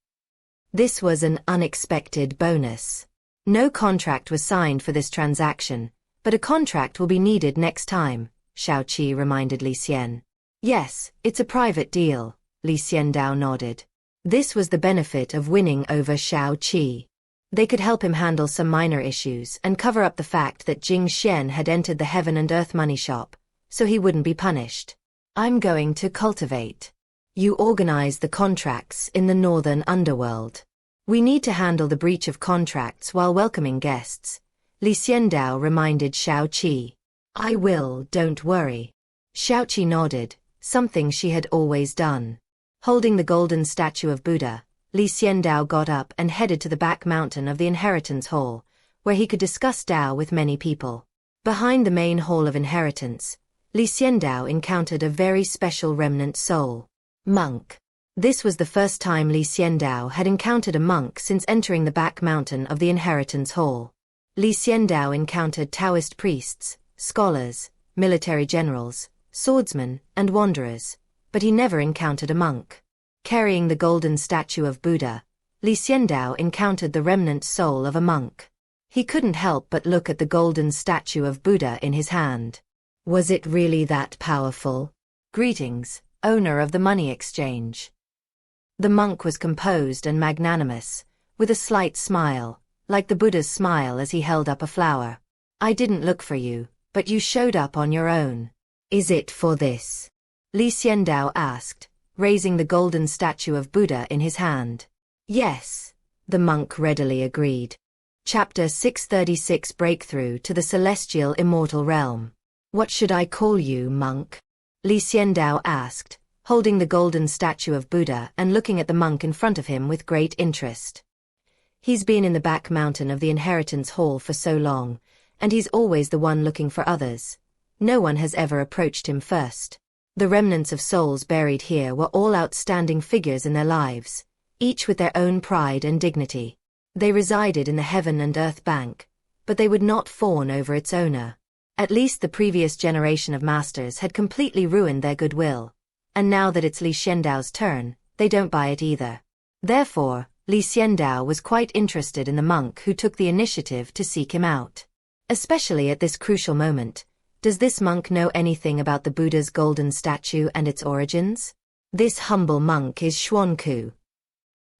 This was an unexpected bonus. No contract was signed for this transaction, but a contract will be needed next time, Xiao Qi reminded Li Xian. Yes, it's a private deal, Li Xiandao nodded. This was the benefit of winning over Xiao Qi. They could help him handle some minor issues and cover up the fact that Jing Xian had entered the heaven and earth money shop, so he wouldn't be punished. I'm going to cultivate. You organize the contracts in the northern underworld. We need to handle the breach of contracts while welcoming guests, Li Xiandao reminded Xiao Qi. I will, don't worry. Xiao Qi nodded, something she had always done. Holding the golden statue of Buddha, Li Xiandao got up and headed to the back mountain of the Inheritance Hall, where he could discuss Tao with many people. Behind the main hall of inheritance, Li Xiandao encountered a very special remnant soul. Monk. This was the first time Li Xiandao had encountered a monk since entering the back mountain of the Inheritance Hall. Li Xiandao encountered Taoist priests, scholars, military generals, swordsmen, and wanderers, but he never encountered a monk. Carrying the golden statue of Buddha, Li Xiandao encountered the remnant soul of a monk. He couldn't help but look at the golden statue of Buddha in his hand. Was it really that powerful? Greetings, owner of the money exchange. The monk was composed and magnanimous, with a slight smile, like the Buddha's smile as he held up a flower. I didn't look for you, but you showed up on your own. Is it for this? Li Xiandao asked, raising the golden statue of Buddha in his hand. Yes, the monk readily agreed. Chapter 636 Breakthrough to the Celestial Immortal Realm. What should I call you, monk? Li Xiandao asked, holding the golden statue of Buddha and looking at the monk in front of him with great interest. He's been in the back mountain of the Inheritance Hall for so long, and he's always the one looking for others. No one has ever approached him first. The remnants of souls buried here were all outstanding figures in their lives, each with their own pride and dignity. They resided in the Heaven and Earth Bank, but they would not fawn over its owner. At least the previous generation of masters had completely ruined their goodwill. And now that it's Li Xiandao's turn, they don't buy it either. Therefore, Li Xiandao was quite interested in the monk who took the initiative to seek him out. Especially at this crucial moment, does this monk know anything about the Buddha's golden statue and its origins? This humble monk is Xuanku.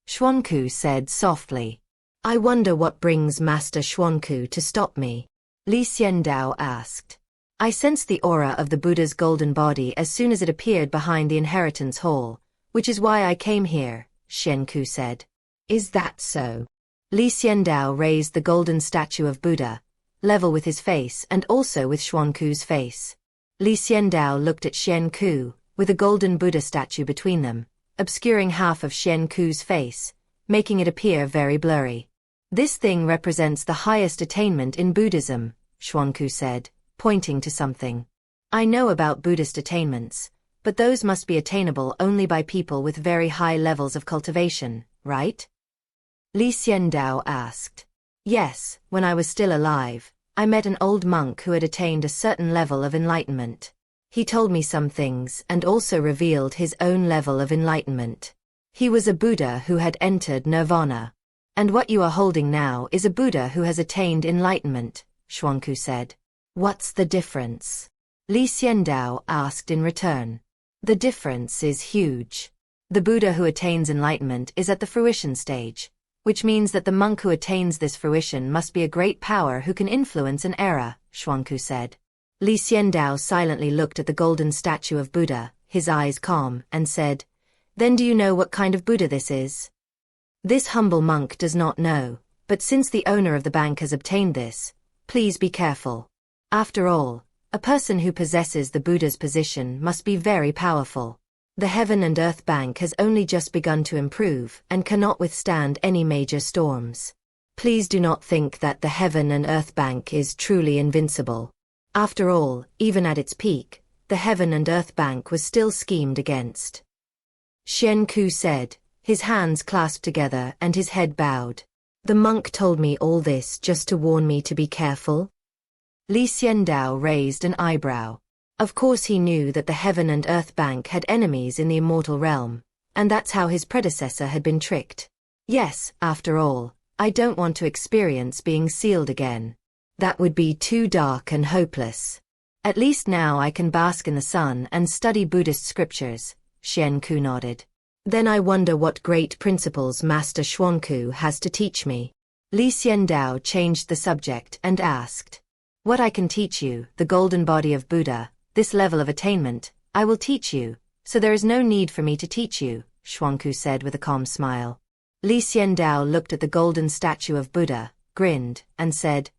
Xuanku said softly. I wonder what brings Master Xuanku to stop me? Li Xiandao asked. I sensed the aura of the Buddha's golden body as soon as it appeared behind the Inheritance Hall, which is why I came here, Xuanku said. Is that so? Li Xiandao raised the golden statue of Buddha, level with his face and also with Xuanku's face. Li Xiandao looked at Xuanku, with a golden Buddha statue between them, obscuring half of Xuanku's face, making it appear very blurry. This thing represents the highest attainment in Buddhism, Xuanku said, pointing to something. I know about Buddhist attainments, but those must be attainable only by people with very high levels of cultivation, right? Li Xiandao asked. Yes, when I was still alive, I met an old monk who had attained a certain level of enlightenment. He told me some things and also revealed his own level of enlightenment. He was a Buddha who had entered nirvana. And what you are holding now is a Buddha who has attained enlightenment, Xuanku said. What's the difference? Li Xiandao asked in return. The difference is huge. The Buddha who attains enlightenment is at the fruition stage, which means that the monk who attains this fruition must be a great power who can influence an era, Xuanku said. Li Xiandao silently looked at the golden statue of Buddha, his eyes calm, and said, Then do you know what kind of Buddha this is? This humble monk does not know, but since the owner of the bank has obtained this, please be careful. After all, a person who possesses the Buddha's position must be very powerful. The Heaven and Earth Bank has only just begun to improve and cannot withstand any major storms. Please do not think that the Heaven and Earth Bank is truly invincible. After all, even at its peak, the Heaven and Earth Bank was still schemed against. Xianku said, his hands clasped together and his head bowed. The monk told me all this just to warn me to be careful? Xiandao raised an eyebrow. Of course he knew that the Heaven and Earth Bank had enemies in the immortal realm, and that's how his predecessor had been tricked. Yes, after all, I don't want to experience being sealed again. That would be too dark and hopeless. At least now I can bask in the sun and study Buddhist scriptures, Xianku nodded. Then I wonder what great principles Master Xuanku has to teach me. Xiandao changed the subject and asked. What I can teach you, the golden body of Buddha, this level of attainment, I will teach you, so there is no need for me to teach you, Xuanku said with a calm smile. Xiandao looked at the golden statue of Buddha, grinned, and said,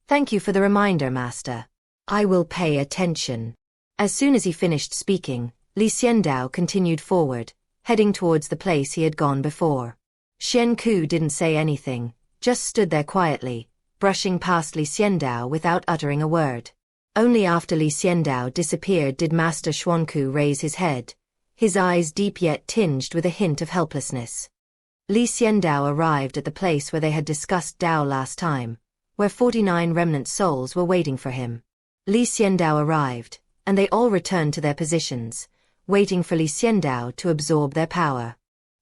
Thank you for the reminder, Master. I will pay attention. As soon as he finished speaking, Xiandao continued forward, heading towards the place he had gone before. Xianku didn't say anything, just stood there quietly, brushing past Xiandao without uttering a word. Only after Xiandao disappeared did Master Xuanku raise his head, his eyes deep yet tinged with a hint of helplessness. Xiandao arrived at the place where they had discussed Dao last time, where 49 remnant souls were waiting for him. Xiandao arrived, and they all returned to their positions, waiting for Xiandao to absorb their power.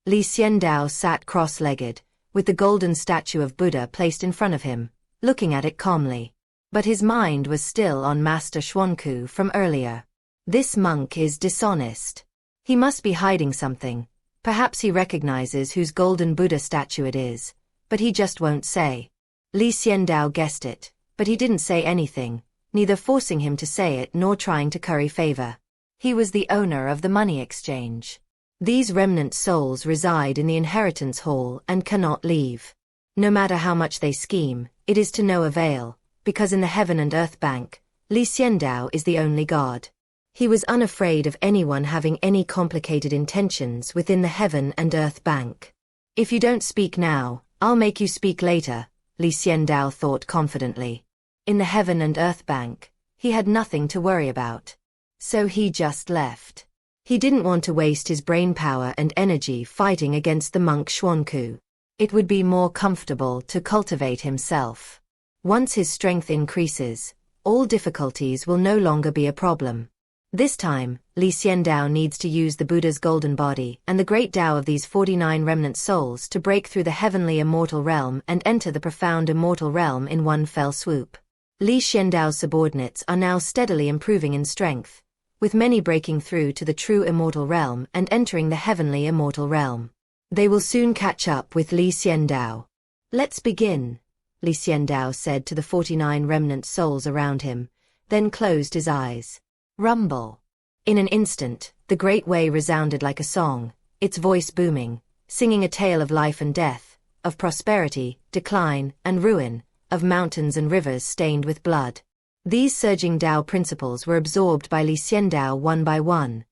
Xiandao sat cross-legged, with the golden statue of Buddha placed in front of him, looking at it calmly. But his mind was still on Master Xuanku from earlier. This monk is dishonest. He must be hiding something. Perhaps he recognizes whose golden Buddha statue it is, but he just won't say. Xiandao guessed it, but he didn't say anything, neither forcing him to say it nor trying to curry favor. He was the owner of the money exchange. These remnant souls reside in the inheritance hall and cannot leave. No matter how much they scheme, it is to no avail, because in the Heaven and Earth Bank, Xiandao is the only god. He was unafraid of anyone having any complicated intentions within the Heaven and Earth Bank. If you don't speak now, I'll make you speak later, Xiandao thought confidently. In the Heaven and Earth Bank, he had nothing to worry about. So he just left. He didn't want to waste his brain power and energy fighting against the monk Xuanku. It would be more comfortable to cultivate himself. Once his strength increases, all difficulties will no longer be a problem. This time, Xiandao needs to use the Buddha's golden body and the great Tao of these 49 remnant souls to break through the heavenly immortal realm and enter the profound immortal realm in one fell swoop. Xiandao's subordinates are now steadily improving in strength, with many breaking through to the true immortal realm and entering the heavenly immortal realm. They will soon catch up with Xiandao. Let's begin, Xiandao said to the 49 remnant souls around him, then closed his eyes. Rumble. In an instant, the great way resounded like a song, its voice booming, singing a tale of life and death, of prosperity, decline, and ruin, of mountains and rivers stained with blood. These surging Tao principles were absorbed by Xiandao one by one,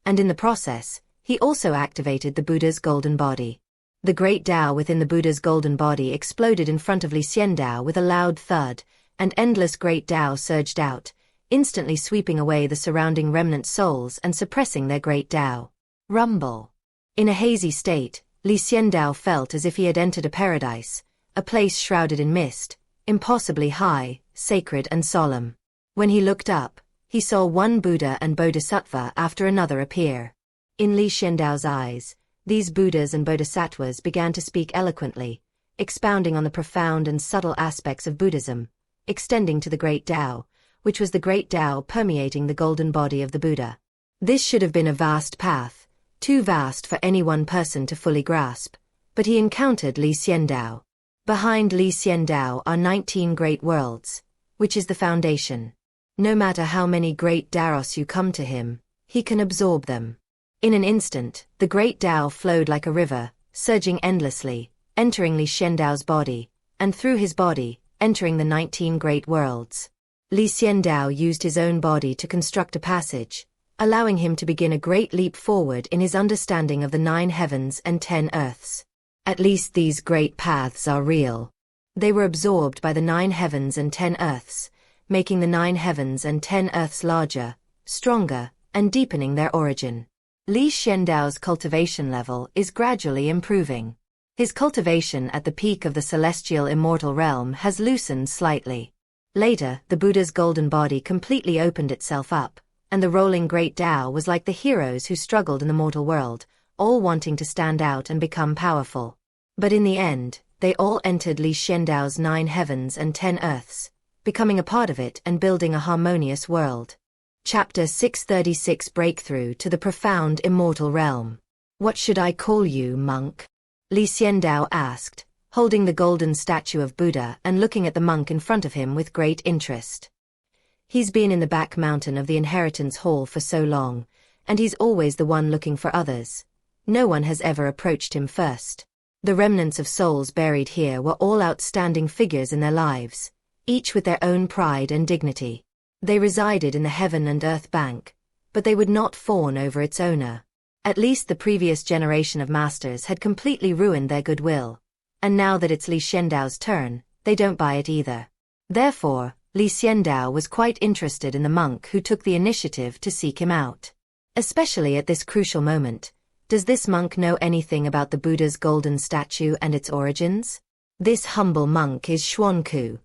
and in the process, he also activated the Buddha's golden body. The great Tao within the Buddha's golden body exploded in front of Xiandao with a loud thud, and endless great Tao surged out, instantly sweeping away the surrounding remnant souls and suppressing their great Tao. Rumble. In a hazy state, Xiandao felt as if he had entered a paradise, a place shrouded in mist, impossibly high, sacred and solemn. When he looked up, he saw one Buddha and Bodhisattva after another appear. In Xiandao's eyes, these Buddhas and Bodhisattvas began to speak eloquently, expounding on the profound and subtle aspects of Buddhism, extending to the great Tao, which was the great Tao permeating the golden body of the Buddha. This should have been a vast path, too vast for any one person to fully grasp, but he encountered Xiandao. Behind Xiandao are 19 great worlds, which is the foundation. No matter how many great Taos you come to him, he can absorb them. In an instant, the great Tao flowed like a river, surging endlessly, entering Xiandao's body, and through his body, entering the 19 great worlds. Xiandao used his own body to construct a passage, allowing him to begin a great leap forward in his understanding of the 9 heavens and 10 earths. At least these great paths are real. They were absorbed by the 9 heavens and 10 earths, making the 9 heavens and 10 earths larger, stronger, and deepening their origin. Li Xiandao's cultivation level is gradually improving. His cultivation at the peak of the celestial immortal realm has loosened slightly. Later, the Buddha's golden body completely opened itself up, and the rolling great Tao was like the heroes who struggled in the mortal world, all wanting to stand out and become powerful. But in the end, they all entered Li Xiandao's 9 heavens and 10 earths, becoming a part of it and building a harmonious world. Chapter 636 Breakthrough to the Profound Immortal Realm. What should I call you, monk? Li Xiandao asked, holding the golden statue of Buddha and looking at the monk in front of him with great interest. He's been in the back mountain of the inheritance hall for so long, and he's always the one looking for others. No one has ever approached him first. The remnants of souls buried here were all outstanding figures in their lives, each with their own pride and dignity. They resided in the heaven and earth bank, but they would not fawn over its owner. At least the previous generation of masters had completely ruined their goodwill, and now that it's Li Xiandao's turn, they don't buy it either. Therefore, Li Xiandao was quite interested in the monk who took the initiative to seek him out. Especially at this crucial moment, does this monk know anything about the Buddha's golden statue and its origins? This humble monk is Xuanku.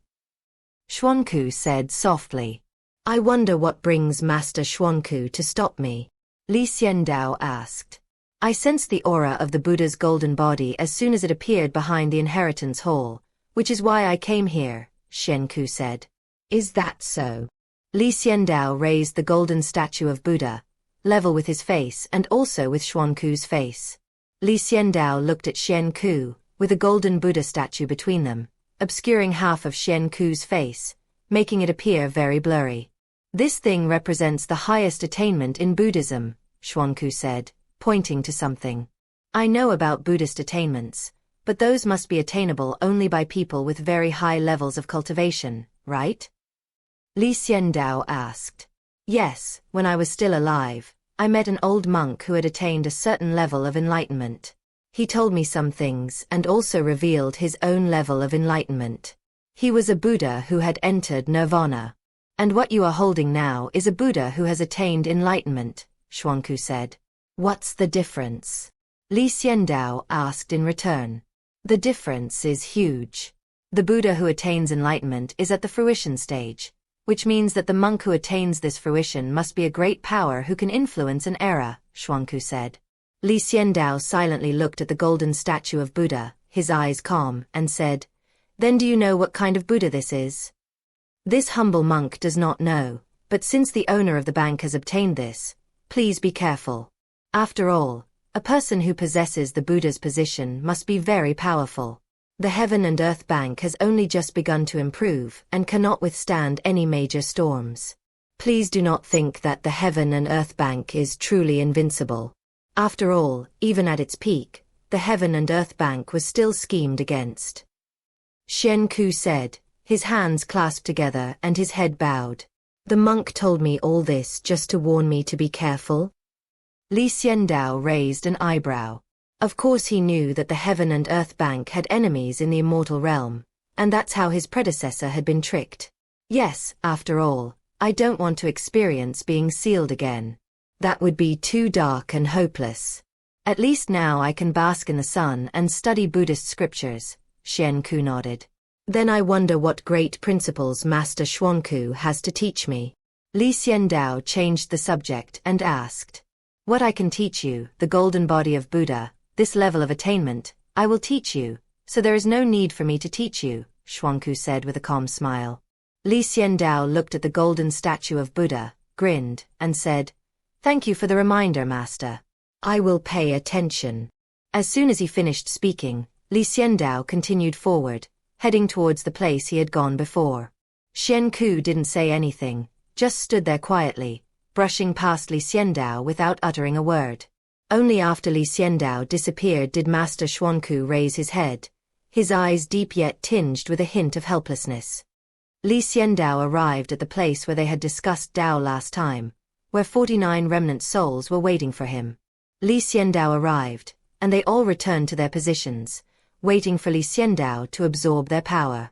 Xuanku said softly. I wonder what brings Master Xuanku to stop me? Li Xiandao asked. I sensed the aura of the Buddha's golden body as soon as it appeared behind the inheritance hall, which is why I came here, Xuanku said. Is that so? Li Xiandao raised the golden statue of Buddha, level with his face and also with Xuanku's face. Li Xiandao looked at Xuanku, with a golden Buddha statue between them, obscuring half of Xuanku's face, making it appear very blurry. This thing represents the highest attainment in Buddhism, Xuanku said, pointing to something. I know about Buddhist attainments, but those must be attainable only by people with very high levels of cultivation, right? Li Xiandao asked. Yes, when I was still alive, I met an old monk who had attained a certain level of enlightenment. He told me some things and also revealed his own level of enlightenment. He was a Buddha who had entered nirvana. And what you are holding now is a Buddha who has attained enlightenment, Xuanku said. What's the difference? Li Xiandao asked in return. The difference is huge. The Buddha who attains enlightenment is at the fruition stage, which means that the monk who attains this fruition must be a great power who can influence an era, Xuanku said. Li Xiandao silently looked at the golden statue of Buddha, his eyes calm, and said, Then do you know what kind of Buddha this is? This humble monk does not know, but since the owner of the bank has obtained this, please be careful. After all, a person who possesses the Buddha's position must be very powerful. The Heaven and Earth Bank has only just begun to improve and cannot withstand any major storms. Please do not think that the Heaven and Earth Bank is truly invincible. After all, even at its peak, the Heaven and Earth Bank was still schemed against. Xuanku said, his hands clasped together and his head bowed. The monk told me all this just to warn me to be careful? Li Xiandao raised an eyebrow. Of course he knew that the Heaven and Earth Bank had enemies in the immortal realm, and that's how his predecessor had been tricked. Yes, after all, I don't want to experience being sealed again. That would be too dark and hopeless. At least now I can bask in the sun and study Buddhist scriptures, Xuanku nodded. Then I wonder what great principles Master Xuanku has to teach me. Li Xiandao changed the subject and asked. What I can teach you, the golden body of Buddha, this level of attainment, I will teach you, so there is no need for me to teach you, Xuanku said with a calm smile. Li Xiandao looked at the golden statue of Buddha, grinned, and said, Thank you for the reminder, Master. I will pay attention. As soon as he finished speaking, Li Xiandao continued forward, heading towards the place he had gone before. Xuanku didn't say anything, just stood there quietly, brushing past Li Xiandao without uttering a word. Only after Li Xiandao disappeared did Master Xuanku raise his head, his eyes deep yet tinged with a hint of helplessness. Li Xiandao arrived at the place where they had discussed Dao last time, where 49 remnant souls were waiting for him. Li Xiandao arrived, and they all returned to their positions, waiting for Li Xiandao to absorb their power.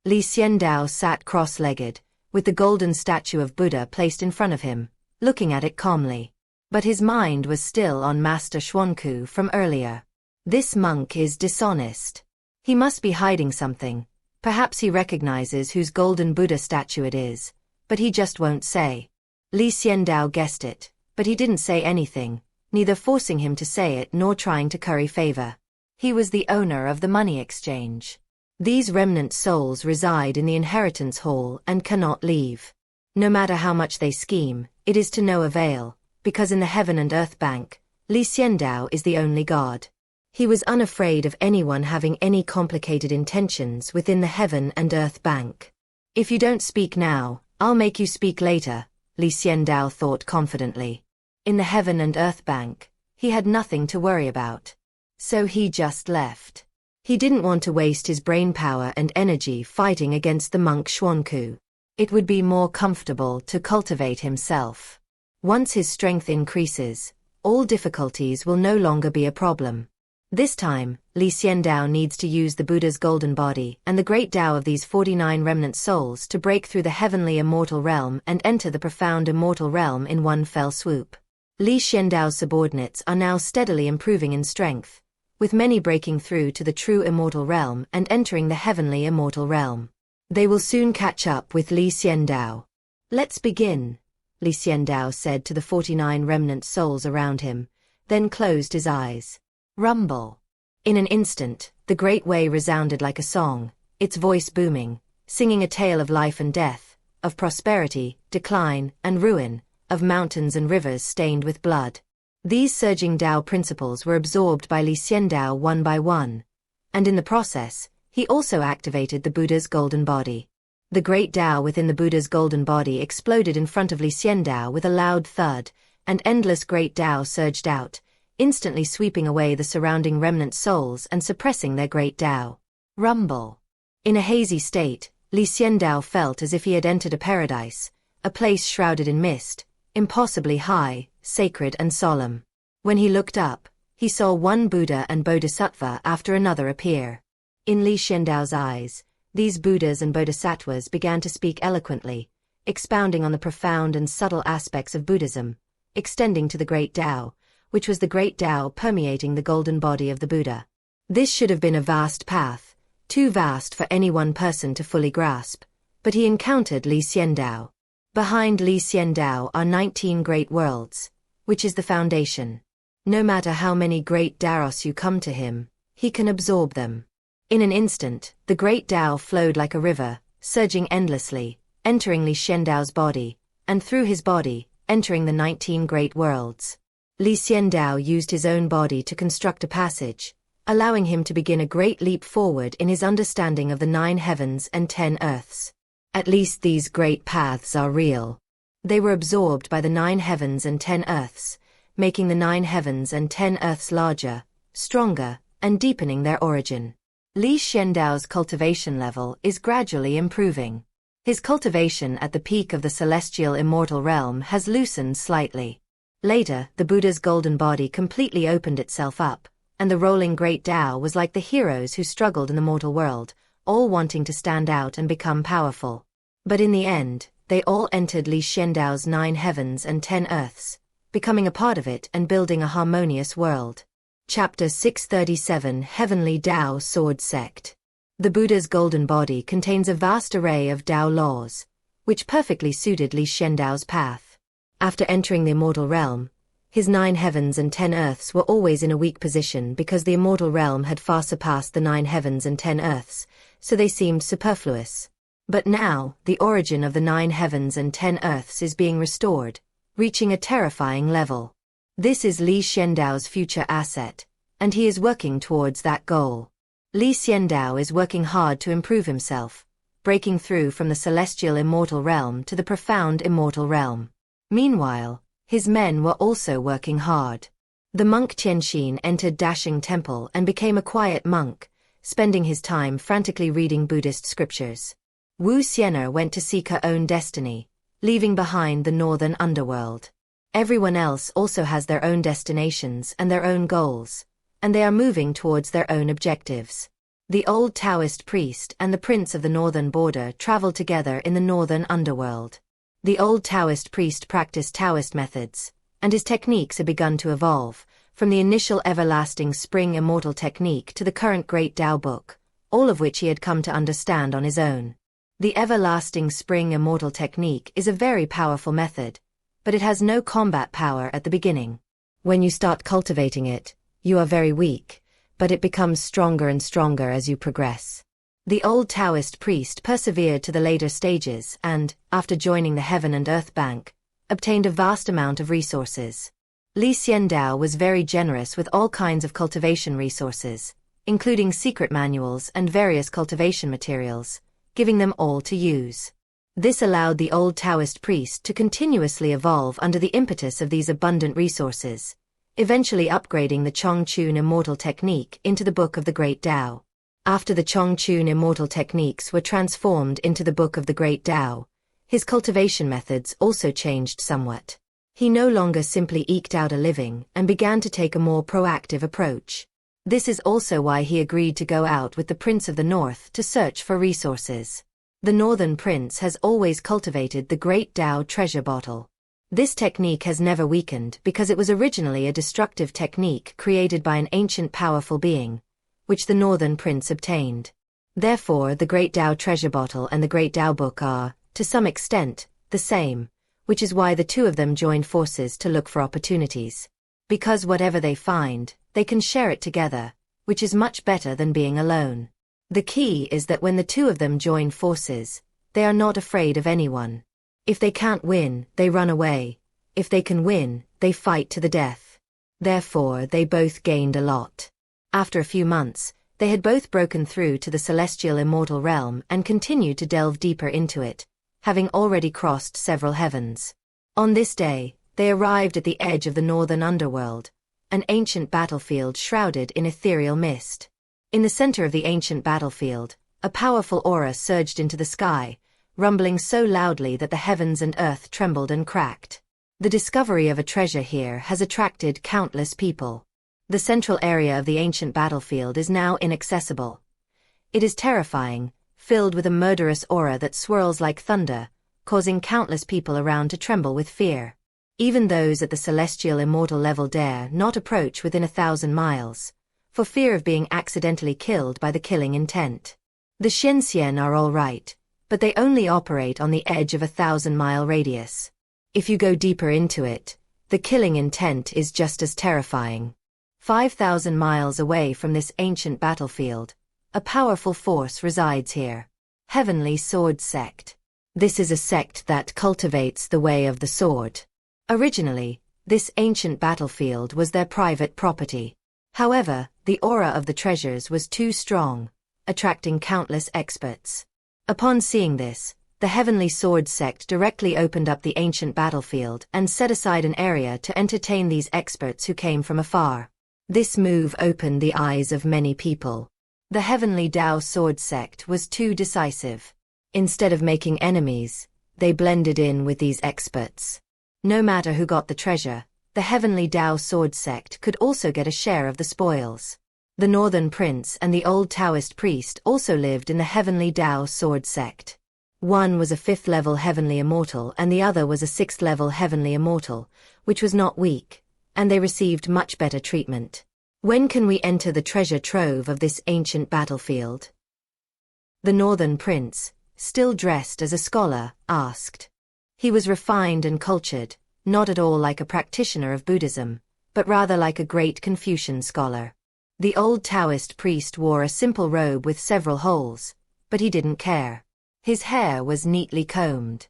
Li Xiandao sat cross-legged, with the golden statue of Buddha placed in front of him, looking at it calmly. But his mind was still on Master Xuanku from earlier. This monk is dishonest. He must be hiding something. Perhaps he recognizes whose golden Buddha statue it is, but he just won't say. Li Xiandao guessed it, but he didn't say anything, neither forcing him to say it nor trying to curry favor. He was the owner of the money exchange. These remnant souls reside in the inheritance hall and cannot leave. No matter how much they scheme, it is to no avail, because in the Heaven and Earth Bank, Li Xiandao is the only god. He was unafraid of anyone having any complicated intentions within the Heaven and Earth Bank. If you don't speak now, I'll make you speak later, Li Xiandao thought confidently. In the Heaven and Earth Bank, he had nothing to worry about. So he just left. He didn't want to waste his brain power and energy fighting against the monk Xuanku. It would be more comfortable to cultivate himself. Once his strength increases, all difficulties will no longer be a problem. This time, Li Xiandao needs to use the Buddha's golden body and the great Tao of these 49 remnant souls to break through the heavenly immortal realm and enter the profound immortal realm in one fell swoop. Li Xiandao's subordinates are now steadily improving in strength, with many breaking through to the true immortal realm and entering the heavenly immortal realm. They will soon catch up with Li Xiandao. Let's begin, Li Xiandao said to the 49 remnant souls around him, then closed his eyes. Rumble. In an instant, the great way resounded like a song, its voice booming, singing a tale of life and death, of prosperity, decline, and ruin, of mountains and rivers stained with blood. These surging Tao principles were absorbed by Li Xiandao one by one, and in the process, he also activated the Buddha's golden body. The great Tao within the Buddha's golden body exploded in front of Li Xiandao with a loud thud, and endless great Tao surged out, instantly sweeping away the surrounding remnant souls and suppressing their great Tao. Rumble. In a hazy state, Li Xiandao felt as if he had entered a paradise, a place shrouded in mist, impossibly high, sacred and solemn. When he looked up, he saw one Buddha and Bodhisattva after another appear. In Li Xiandao's eyes, these Buddhas and Bodhisattvas began to speak eloquently, expounding on the profound and subtle aspects of Buddhism, extending to the great Tao, which was the great Tao permeating the golden body of the Buddha. This should have been a vast path, too vast for any one person to fully grasp, but he encountered Li Xiandao. Behind Li Xiandao are 19 great worlds, which is the foundation. No matter how many great Taos you come to him, he can absorb them. In an instant, the great Tao flowed like a river, surging endlessly, entering Li Xiandao's body, and through his body, entering the 19 great worlds. Li Xiandao used his own body to construct a passage, allowing him to begin a great leap forward in his understanding of the 9 heavens and 10 earths. At least these great paths are real. They were absorbed by the 9 heavens and 10 earths, making the 9 heavens and 10 earths larger, stronger, and deepening their origin. Li Xiandao's cultivation level is gradually improving. His cultivation at the peak of the celestial immortal realm has loosened slightly. Later, the Buddha's golden body completely opened itself up, and the rolling great Tao was like the heroes who struggled in the mortal world, all wanting to stand out and become powerful. But in the end, they all entered Li Xiandao's 9 heavens and 10 earths, becoming a part of it and building a harmonious world. Chapter 637 Heavenly Tao Sword Sect. The Buddha's golden body contains a vast array of Tao laws, which perfectly suited Li Xiandao's path. After entering the immortal realm, his 9 heavens and 10 earths were always in a weak position because the immortal realm had far surpassed the 9 heavens and 10 earths, so they seemed superfluous. But now, the origin of the 9 heavens and 10 earths is being restored, reaching a terrifying level. This is Li Xiandao's future asset, and he is working towards that goal. Li Xiandao is working hard to improve himself, breaking through from the celestial immortal realm to the profound immortal realm. Meanwhile, his men were also working hard. The monk Tianxin entered Dashing Temple and became a quiet monk, spending his time frantically reading Buddhist scriptures. Wu Xian'er went to seek her own destiny, leaving behind the northern underworld. Everyone else also has their own destinations and their own goals, and they are moving towards their own objectives. The old Taoist priest and the prince of the northern border travel together in the northern underworld. The old Taoist priest practiced Taoist methods, and his techniques have begun to evolve, from the initial everlasting spring immortal technique to the current Great Tao book, all of which he had come to understand on his own. The everlasting spring immortal technique is a very powerful method, but it has no combat power at the beginning. When you start cultivating it, you are very weak, but it becomes stronger and stronger as you progress. The old Taoist priest persevered to the later stages and, after joining the Heaven and Earth Bank, obtained a vast amount of resources. Xiandao was very generous with all kinds of cultivation resources, including secret manuals and various cultivation materials, giving them all to use. This allowed the old Taoist priest to continuously evolve under the impetus of these abundant resources, eventually upgrading the Chongqun immortal technique into the Book of the Great Tao. After the Chongqun immortal techniques were transformed into the Book of the Great Tao, his cultivation methods also changed somewhat. He no longer simply eked out a living and began to take a more proactive approach. This is also why he agreed to go out with the Prince of the North to search for resources. The Northern Prince has always cultivated the Great Tao treasure bottle. This technique has never weakened because it was originally a destructive technique created by an ancient powerful being, which the Northern Prince obtained. Therefore, the Great Tao treasure bottle and the Great Tao book are, to some extent, the same, which is why the two of them joined forces to look for opportunities. Because whatever they find, they can share it together, which is much better than being alone. The key is that when the two of them join forces, they are not afraid of anyone. If they can't win, they run away. If they can win, they fight to the death. Therefore, they both gained a lot. After a few months, they had both broken through to the celestial immortal realm and continued to delve deeper into it, having already crossed several heavens. On this day, they arrived at the edge of the northern underworld, an ancient battlefield shrouded in ethereal mist. In the center of the ancient battlefield, a powerful aura surged into the sky, rumbling so loudly that the heavens and earth trembled and cracked. The discovery of a treasure here has attracted countless people. The central area of the ancient battlefield is now inaccessible. It is terrifying, filled with a murderous aura that swirls like thunder, causing countless people around to tremble with fear. Even those at the celestial immortal level dare not approach within 1,000 miles, for fear of being accidentally killed by the killing intent. The Xian are all right, but they only operate on the edge of 1,000-mile radius. If you go deeper into it, the killing intent is just as terrifying. 5,000 miles away from this ancient battlefield, a powerful force resides here. Heavenly Sword Sect. This is a sect that cultivates the way of the sword. Originally, this ancient battlefield was their private property. However, the aura of the treasures was too strong, attracting countless experts. Upon seeing this, the Heavenly Sword Sect directly opened up the ancient battlefield and set aside an area to entertain these experts who came from afar. This move opened the eyes of many people. The Heavenly Tao Sword Sect was too decisive. Instead of making enemies, they blended in with these experts. No matter who got the treasure, the Heavenly Tao Sword Sect could also get a share of the spoils. The Northern Prince and the old Taoist priest also lived in the Heavenly Tao Sword Sect. One was a 5th-level Heavenly Immortal and the other was a 6th-level Heavenly Immortal, which was not weak, and they received much better treatment. When can we enter the treasure trove of this ancient battlefield? The Northern Prince, still dressed as a scholar, asked. He was refined and cultured, not at all like a practitioner of Buddhism, but rather like a great Confucian scholar. The old Taoist priest wore a simple robe with several holes, but he didn't care. His hair was neatly combed.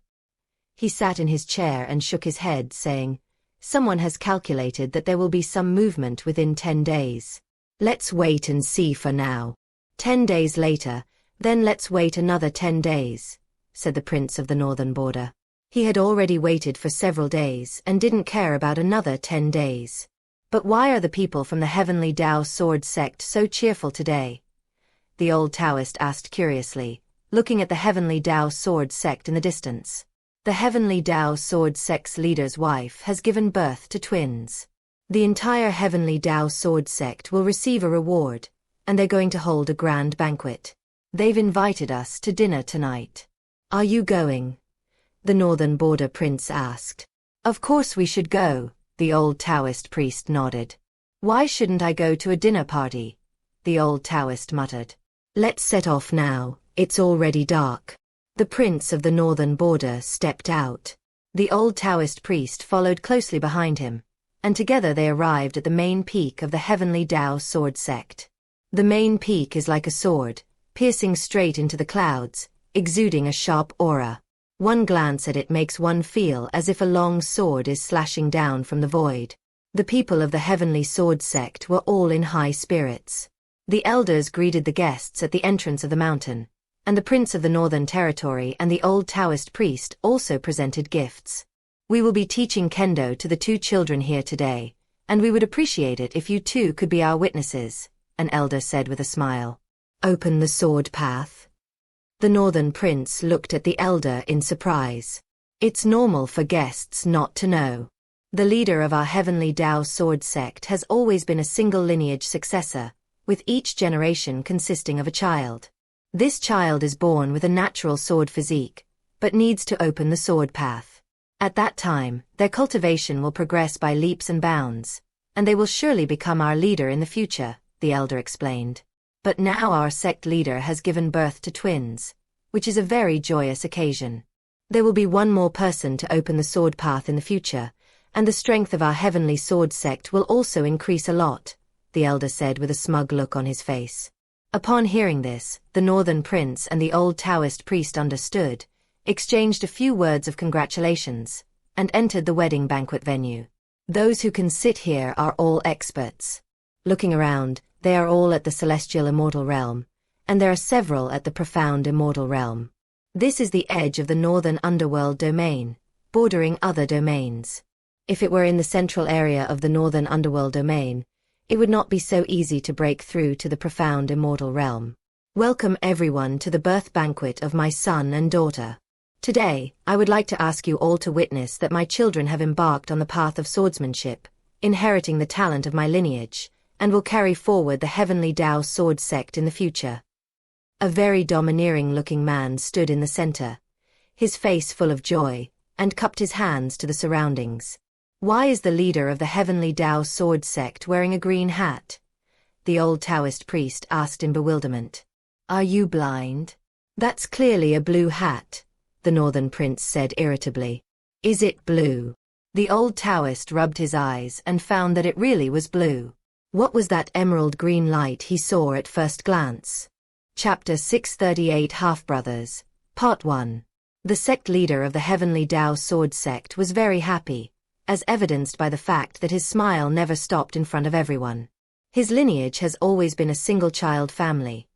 He sat in his chair and shook his head, saying, "Someone has calculated that there will be some movement within 10 days. Let's wait and see for now. 10 days later, then let's wait another 10 days, said the Prince of the Northern Border. He had already waited for several days and didn't care about another 10 days. But why are the people from the Heavenly Tao Sword Sect so cheerful today? The old Taoist asked curiously, looking at the Heavenly Tao Sword Sect in the distance. The Heavenly Dao Sword Sect's leader's wife has given birth to twins. The entire Heavenly Dao Sword Sect will receive a reward, and they're going to hold a grand banquet. They've invited us to dinner tonight. Are you going? The Northern Border Prince asked. Of course we should go, the old Taoist priest nodded. Why shouldn't I go to a dinner party? The old Taoist muttered. Let's set off now, it's already dark. The prince of the northern border stepped out. The old Taoist priest followed closely behind him, and together they arrived at the main peak of the Heavenly Dao Sword Sect. The main peak is like a sword, piercing straight into the clouds, exuding a sharp aura. One glance at it makes one feel as if a long sword is slashing down from the void. The people of the Heavenly Sword Sect were all in high spirits. The elders greeted the guests at the entrance of the mountain, and the Prince of the Northern Territory and the old Taoist priest also presented gifts. We will be teaching Kendo to the two children here today, and we would appreciate it if you two could be our witnesses, an elder said with a smile. Open the sword path. The Northern Prince looked at the elder in surprise. It's normal for guests not to know. The leader of our Heavenly Dao Sword Sect has always been a single lineage successor, with each generation consisting of a child. This child is born with a natural sword physique, but needs to open the sword path. At that time, their cultivation will progress by leaps and bounds, and they will surely become our leader in the future, the elder explained. But now our sect leader has given birth to twins, which is a very joyous occasion. There will be one more person to open the sword path in the future, and the strength of our Heavenly Sword Sect will also increase a lot, the elder said with a smug look on his face. Upon hearing this, the Northern Prince and the old Taoist priest understood, exchanged a few words of congratulations, and entered the wedding banquet venue. Those who can sit here are all experts. Looking around, they are all at the celestial immortal realm, and there are several at the profound immortal realm. This is the edge of the northern underworld domain, bordering other domains. If it were in the central area of the northern underworld domain, it would not be so easy to break through to the profound immortal realm. Welcome everyone to the birth banquet of my son and daughter. Today, I would like to ask you all to witness that my children have embarked on the path of swordsmanship, inheriting the talent of my lineage, and will carry forward the Heavenly Dao Sword Sect in the future. A very domineering-looking man stood in the center, his face full of joy, and cupped his hands to the surroundings. Why is the leader of the Heavenly Dao Sword Sect wearing a green hat? The old Taoist priest asked in bewilderment. Are you blind? That's clearly a blue hat, the Northern Prince said irritably. Is it blue? The old Taoist rubbed his eyes and found that it really was blue. What was that emerald green light he saw at first glance? Chapter 638 Half-Brothers, Part 1. The sect leader of the Heavenly Dao Sword Sect was very happy, as evidenced by the fact that his smile never stopped in front of everyone. His lineage has always been a single-child family.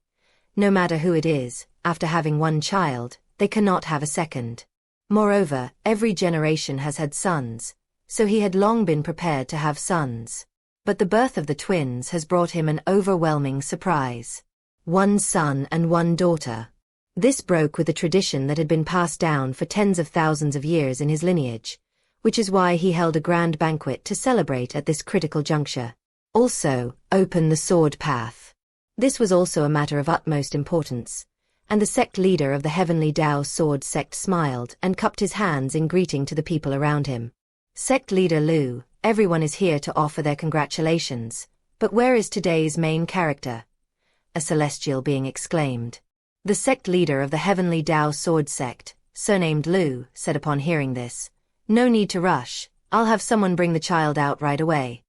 No matter who it is, after having one child, they cannot have a second. Moreover, every generation has had sons, so he had long been prepared to have sons. But the birth of the twins has brought him an overwhelming surprise. One son and one daughter. This broke with the tradition that had been passed down for tens of thousands of years in his lineage, which is why he held a grand banquet to celebrate at this critical juncture. Also, open the sword path. This was also a matter of utmost importance, and the sect leader of the Heavenly Dao Sword Sect smiled and cupped his hands in greeting to the people around him. Sect leader Lu, everyone is here to offer their congratulations, but where is today's main character? A celestial being exclaimed. The sect leader of the Heavenly Dao Sword Sect, surnamed Lu, said upon hearing this, No need to rush, I'll have someone bring the child out right away.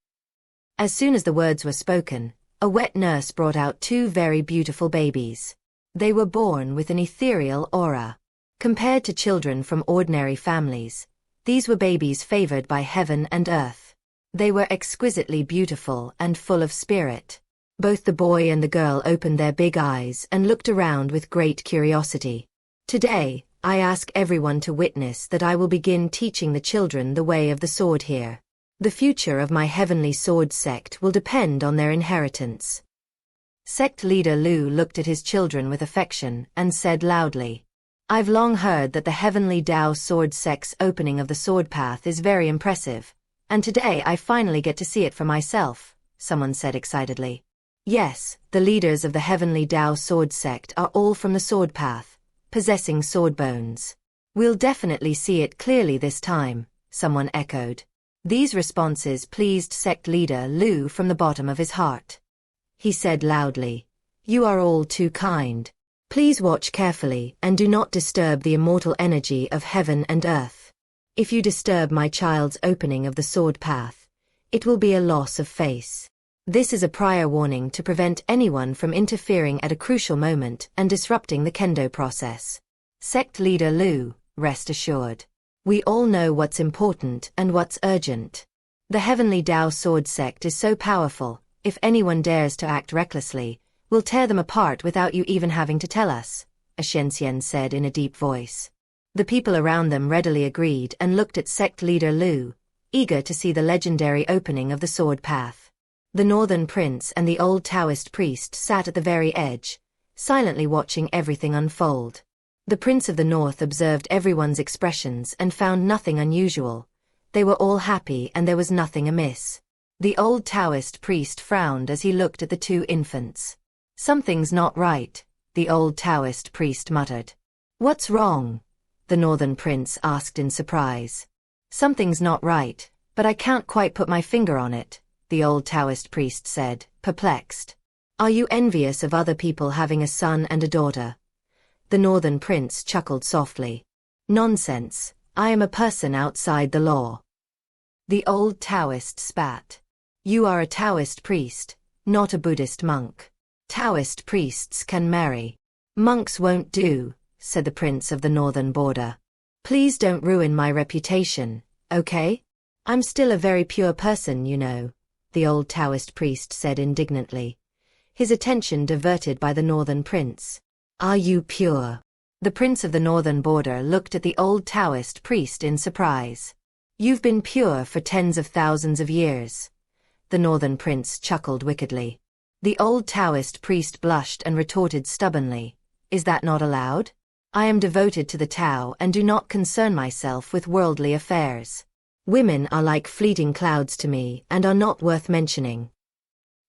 As soon as the words were spoken, a wet nurse brought out two very beautiful babies. They were born with an ethereal aura. Compared to children from ordinary families, these were babies favored by heaven and earth. They were exquisitely beautiful and full of spirit. Both the boy and the girl opened their big eyes and looked around with great curiosity. Today, I ask everyone to witness that I will begin teaching the children the way of the sword here. The future of my Heavenly Sword Sect will depend on their inheritance. Sect leader Lu looked at his children with affection and said loudly, I've long heard that the Heavenly Tao Sword Sect's opening of the sword path is very impressive, and today I finally get to see it for myself, someone said excitedly. Yes, the leaders of the Heavenly Tao Sword Sect are all from the sword path, possessing sword bones. We'll definitely see it clearly this time, someone echoed. These responses pleased sect leader Lu from the bottom of his heart. He said loudly, "You are all too kind. Please watch carefully and do not disturb the immortal energy of heaven and earth. If you disturb my child's opening of the sword path, it will be a loss of face. This is a prior warning to prevent anyone from interfering at a crucial moment and disrupting the kendo process. Sect leader Lu, rest assured. We all know what's important and what's urgent. The Heavenly Tao Sword Sect is so powerful, if anyone dares to act recklessly, we'll tear them apart without you even having to tell us," a Xian said in a deep voice. The people around them readily agreed and looked at sect leader Lu, eager to see the legendary opening of the sword path. The Northern Prince and the old Taoist priest sat at the very edge, silently watching everything unfold. The Prince of the North observed everyone's expressions and found nothing unusual. They were all happy and there was nothing amiss. The old Taoist priest frowned as he looked at the two infants. "Something's not right," the old Taoist priest muttered. "What's wrong?" the Northern Prince asked in surprise. "Something's not right, but I can't quite put my finger on it," the old Taoist priest said, perplexed. "Are you envious of other people having a son and a daughter?" The Northern Prince chuckled softly. "Nonsense, I am a person outside the law." The old Taoist spat. "You are a Taoist priest, not a Buddhist monk. Taoist priests can marry. Monks won't do," said the Prince of the Northern Border. "Please don't ruin my reputation, okay? I'm still a very pure person, you know," the old Taoist priest said indignantly, his attention diverted by the Northern Prince. "Are you pure?" The Prince of the Northern Border looked at the old Taoist priest in surprise. "You've been pure for tens of thousands of years." The Northern Prince chuckled wickedly. The old Taoist priest blushed and retorted stubbornly, "Is that not allowed? I am devoted to the Tao and do not concern myself with worldly affairs. Women are like fleeting clouds to me and are not worth mentioning."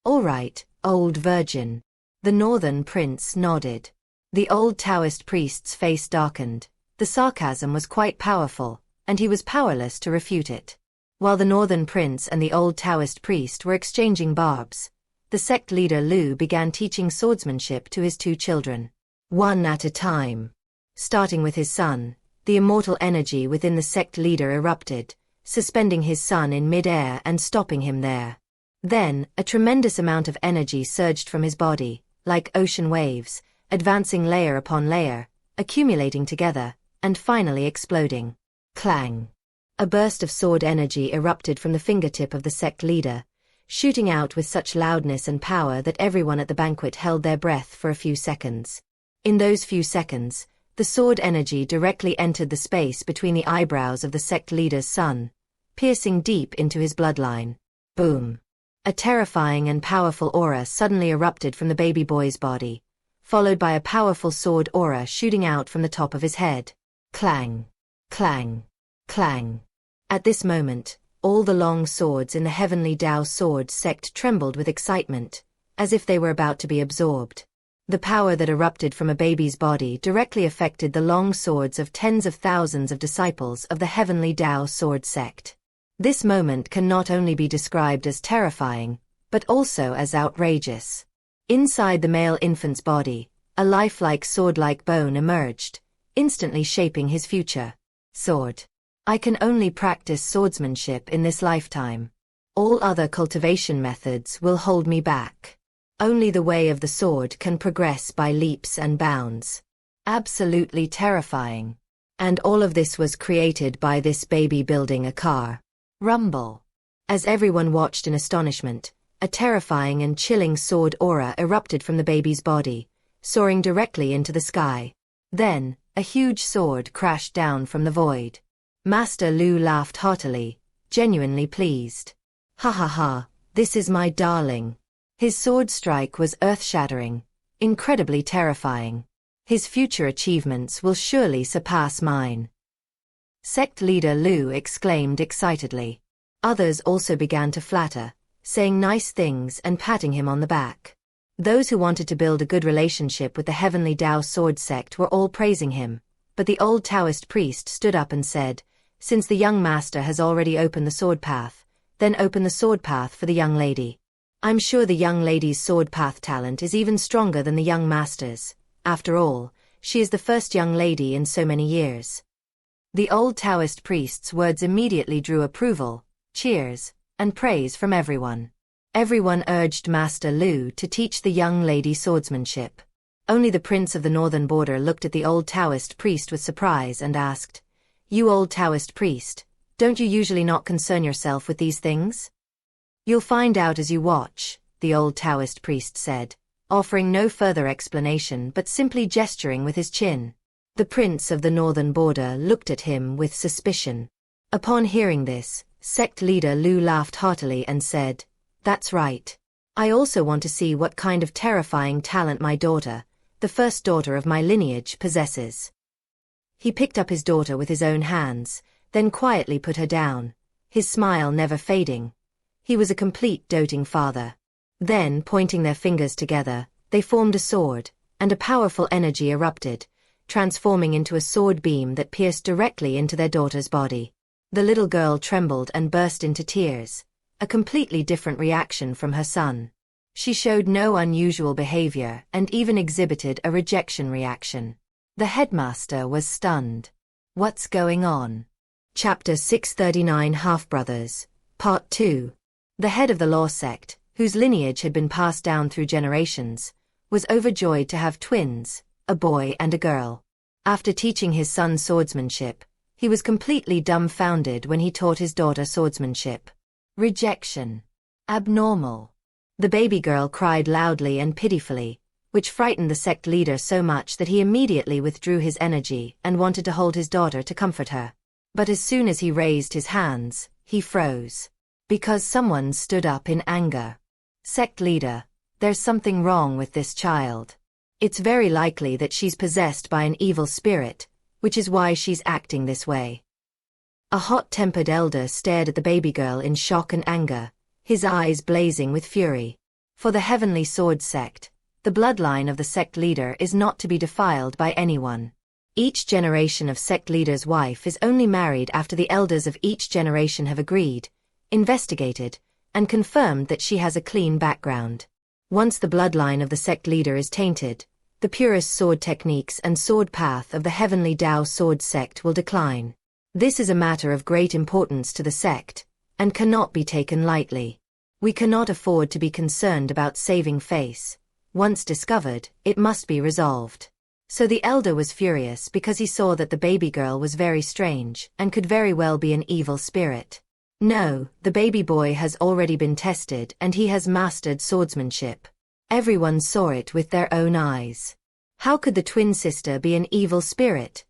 "All right, old virgin." The Northern Prince nodded. The old Taoist priest's face darkened. The sarcasm was quite powerful, and he was powerless to refute it. While the Northern Prince and the old Taoist priest were exchanging barbs, the sect leader Lu began teaching swordsmanship to his two children, one at a time. Starting with his son, the immortal energy within the sect leader erupted, suspending his son in mid-air and stopping him there. Then, a tremendous amount of energy surged from his body, like ocean waves, advancing layer upon layer, accumulating together, and finally exploding. Clang! A burst of sword energy erupted from the fingertip of the sect leader, shooting out with such loudness and power that everyone at the banquet held their breath for a few seconds. In those few seconds, the sword energy directly entered the space between the eyebrows of the sect leader's son, piercing deep into his bloodline. Boom! A terrifying and powerful aura suddenly erupted from the baby boy's body, followed by a powerful sword aura shooting out from the top of his head. Clang! Clang! Clang! At this moment, all the long swords in the Heavenly Tao Sword Sect trembled with excitement, as if they were about to be absorbed. The power that erupted from a baby's body directly affected the long swords of tens of thousands of disciples of the Heavenly Tao Sword Sect. This moment can not only be described as terrifying, but also as outrageous. Inside the male infant's body, a lifelike sword-like bone emerged, instantly shaping his future. Sword. I can only practice swordsmanship in this lifetime. All other cultivation methods will hold me back. Only the way of the sword can progress by leaps and bounds. Absolutely terrifying. And all of this was created by this baby building a car. Rumble. As everyone watched in astonishment, a terrifying and chilling sword aura erupted from the baby's body, soaring directly into the sky. Then, a huge sword crashed down from the void. Master Lu laughed heartily, genuinely pleased. "Ha ha ha, this is my darling." His sword strike was earth-shattering, incredibly terrifying. His future achievements will surely surpass mine. Sect leader Lu exclaimed excitedly. Others also began to flatter, saying nice things and patting him on the back. Those who wanted to build a good relationship with the Heavenly Tao Sword sect were all praising him, but the old Taoist priest stood up and said, "Since the young master has already opened the sword path, then open the sword path for the young lady. I'm sure the young lady's sword path talent is even stronger than the young master's. After all, she is the first young lady in so many years." The old Taoist priest's words immediately drew approval, cheers, and praise from everyone. Everyone urged Master Lu to teach the young lady swordsmanship. Only the prince of the northern border looked at the old Taoist priest with surprise and asked, "You old Taoist priest, don't you usually not concern yourself with these things?" "You'll find out as you watch," the old Taoist priest said, offering no further explanation but simply gesturing with his chin. The prince of the northern border looked at him with suspicion. Upon hearing this, sect leader Lu laughed heartily and said, "That's right. I also want to see what kind of terrifying talent my daughter, the first daughter of my lineage, possesses." He picked up his daughter with his own hands, then quietly put her down, his smile never fading. He was a complete doting father. Then, pointing their fingers together, they formed a sword, and a powerful energy erupted, transforming into a sword beam that pierced directly into their daughter's body. The little girl trembled and burst into tears, a completely different reaction from her son. She showed no unusual behavior and even exhibited a rejection reaction. The headmaster was stunned. What's going on? Chapter 639 Half-Brothers, Part 2. The head of the law sect, whose lineage had been passed down through generations, was overjoyed to have twins, a boy and a girl. After teaching his son swordsmanship, he was completely dumbfounded when he taught his daughter swordsmanship. Rejection. Abnormal. The baby girl cried loudly and pitifully, which frightened the sect leader so much that he immediately withdrew his energy and wanted to hold his daughter to comfort her. But as soon as he raised his hands, he froze. Because someone stood up in anger. "Sect leader, there's something wrong with this child. It's very likely that she's possessed by an evil spirit, which is why she's acting this way." A hot-tempered elder stared at the baby girl in shock and anger, his eyes blazing with fury. For the Heavenly Sword sect, the bloodline of the sect leader is not to be defiled by anyone. Each generation of sect leader's wife is only married after the elders of each generation have agreed, investigated, and confirmed that she has a clean background. Once the bloodline of the sect leader is tainted, the purest sword techniques and sword path of the Heavenly Tao Sword sect will decline. This is a matter of great importance to the sect, and cannot be taken lightly. We cannot afford to be concerned about saving face. Once discovered, it must be resolved. So the elder was furious because he saw that the baby girl was very strange and could very well be an evil spirit. No, the baby boy has already been tested and he has mastered swordsmanship. Everyone saw it with their own eyes. How could the twin sister be an evil spirit?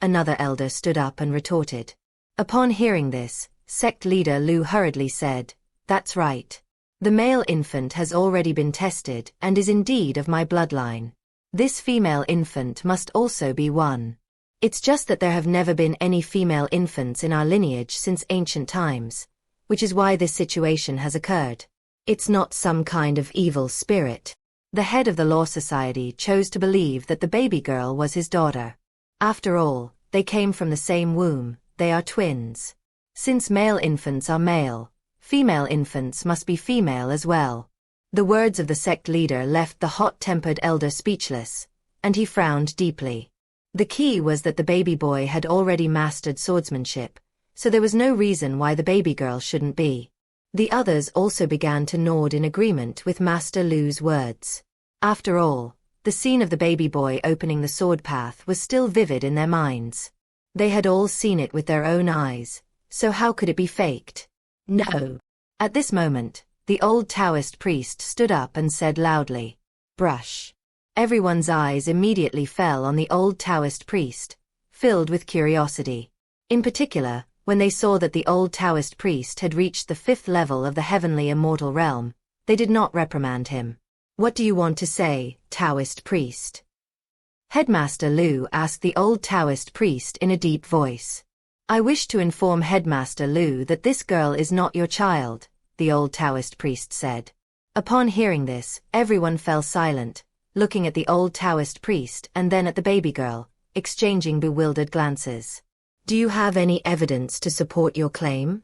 Another elder stood up and retorted. Upon hearing this, sect leader Lu hurriedly said, "That's right. The male infant has already been tested and is indeed of my bloodline. This female infant must also be one. It's just that there have never been any female infants in our lineage since ancient times, which is why this situation has occurred. It's not some kind of evil spirit." The head of the law society chose to believe that the baby girl was his daughter. After all, they came from the same womb, they are twins. Since male infants are male, female infants must be female as well. The words of the sect leader left the hot-tempered elder speechless, and he frowned deeply. The key was that the baby boy had already mastered swordsmanship, so there was no reason why the baby girl shouldn't be. The others also began to nod in agreement with Master Lu's words. After all, the scene of the baby boy opening the sword path was still vivid in their minds. They had all seen it with their own eyes, so how could it be faked? No. At this moment, the old Taoist priest stood up and said loudly, "Brush." Everyone's eyes immediately fell on the old Taoist priest, filled with curiosity. In particular, when they saw that the old Taoist priest had reached the 5th level of the heavenly immortal realm, they did not reprimand him. "What do you want to say, Taoist priest?" Headmaster Lu asked the old Taoist priest in a deep voice. I wish to inform Headmaster Lu that this girl is not your child, the old Taoist priest said. Upon hearing this, everyone fell silent, looking at the old Taoist priest and then at the baby girl, exchanging bewildered glances. Do you have any evidence to support your claim?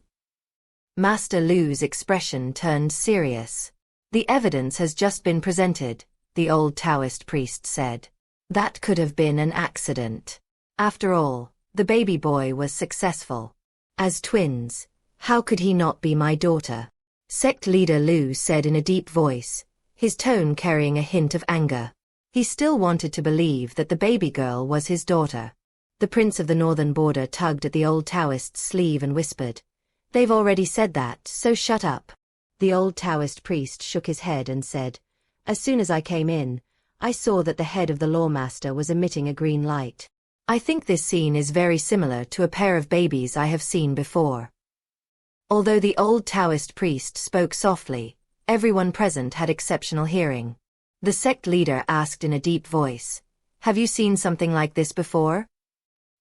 Master Lu's expression turned serious. The evidence has just been presented, the old Taoist priest said. That could have been an accident. After all, the baby boy was successful. As twins, how could he not be my daughter? Sect leader Lu said in a deep voice, his tone carrying a hint of anger. He still wanted to believe that the baby girl was his daughter. The prince of the northern border tugged at the old Taoist's sleeve and whispered, They've already said that, so shut up. The old Taoist priest shook his head and said, As soon as I came in, I saw that the head of the lawmaster was emitting a green light. I think this scene is very similar to a pair of babies I have seen before. Although the old Taoist priest spoke softly, everyone present had exceptional hearing. The sect leader asked in a deep voice, Have you seen something like this before?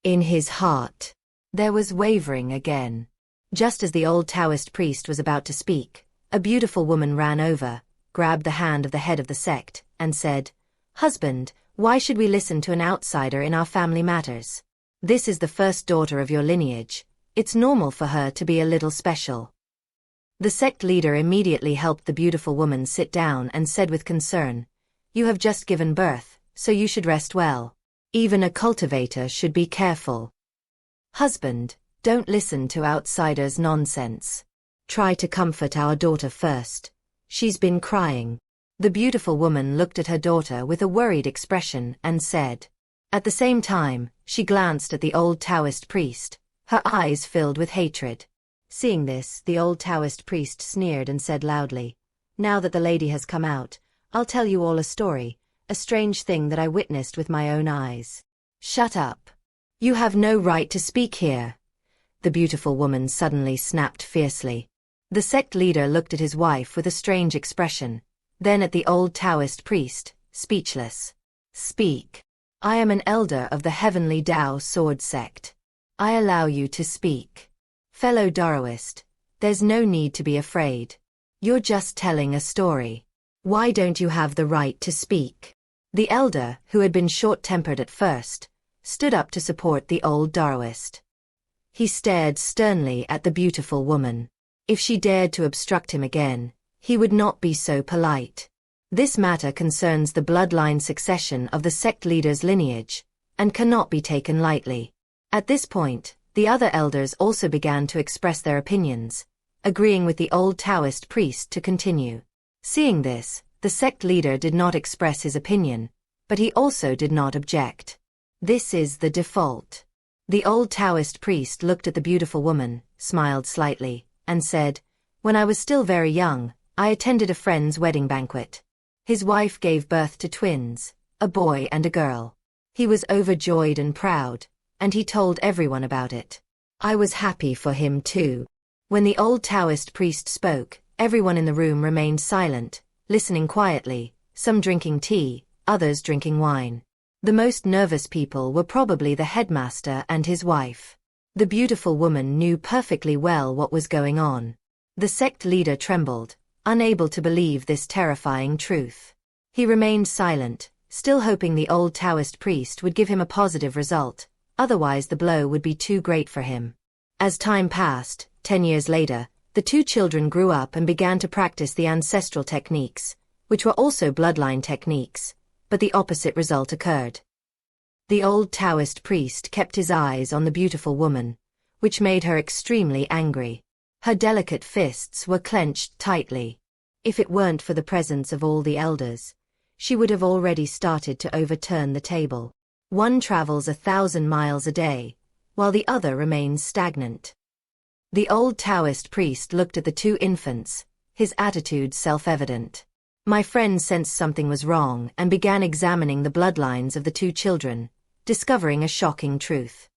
In his heart, there was wavering again. Just as the old Taoist priest was about to speak, a beautiful woman ran over, grabbed the hand of the head of the sect, and said, Husband, why should we listen to an outsider in our family matters? This is the first daughter of your lineage. It's normal for her to be a little special. The sect leader immediately helped the beautiful woman sit down and said with concern, You have just given birth, so you should rest well. Even a cultivator should be careful. Husband, don't listen to outsiders' nonsense. Try to comfort our daughter first. She's been crying. The beautiful woman looked at her daughter with a worried expression and said. At the same time, she glanced at the old Taoist priest, her eyes filled with hatred. Seeing this, the old Taoist priest sneered and said loudly, Now that the lady has come out, I'll tell you all a story, a strange thing that I witnessed with my own eyes. Shut up. You have no right to speak here. The beautiful woman suddenly snapped fiercely. The sect leader looked at his wife with a strange expression, then at the old Taoist priest, speechless. Speak. I am an elder of the heavenly Tao sword sect. I allow you to speak. Fellow Daoist, there's no need to be afraid. You're just telling a story. Why don't you have the right to speak? The elder, who had been short-tempered at first, stood up to support the old Daoist. He stared sternly at the beautiful woman. If she dared to obstruct him again, he would not be so polite. This matter concerns the bloodline succession of the sect leader's lineage, and cannot be taken lightly. At this point, the other elders also began to express their opinions, agreeing with the old Taoist priest to continue. Seeing this, the sect leader did not express his opinion, but he also did not object. This is the default. The old Taoist priest looked at the beautiful woman, smiled slightly, and said, When I was still very young, I attended a friend's wedding banquet. His wife gave birth to twins, a boy and a girl. He was overjoyed and proud, and he told everyone about it. I was happy for him too. When the old Taoist priest spoke, everyone in the room remained silent, listening quietly, some drinking tea, others drinking wine. The most nervous people were probably the headmaster and his wife. The beautiful woman knew perfectly well what was going on. The sect leader trembled, unable to believe this terrifying truth. He remained silent, still hoping the old Taoist priest would give him a positive result, otherwise the blow would be too great for him. As time passed, 10 years later, the two children grew up and began to practice the ancestral techniques, which were also bloodline techniques, but the opposite result occurred. The old Taoist priest kept his eyes on the beautiful woman, which made her extremely angry. Her delicate fists were clenched tightly. If it weren't for the presence of all the elders, she would have already started to overturn the table. One travels 1,000 miles a day, while the other remains stagnant. The old Taoist priest looked at the two infants, his attitude self-evident. My friend sensed something was wrong and began examining the bloodlines of the two children, discovering a shocking truth.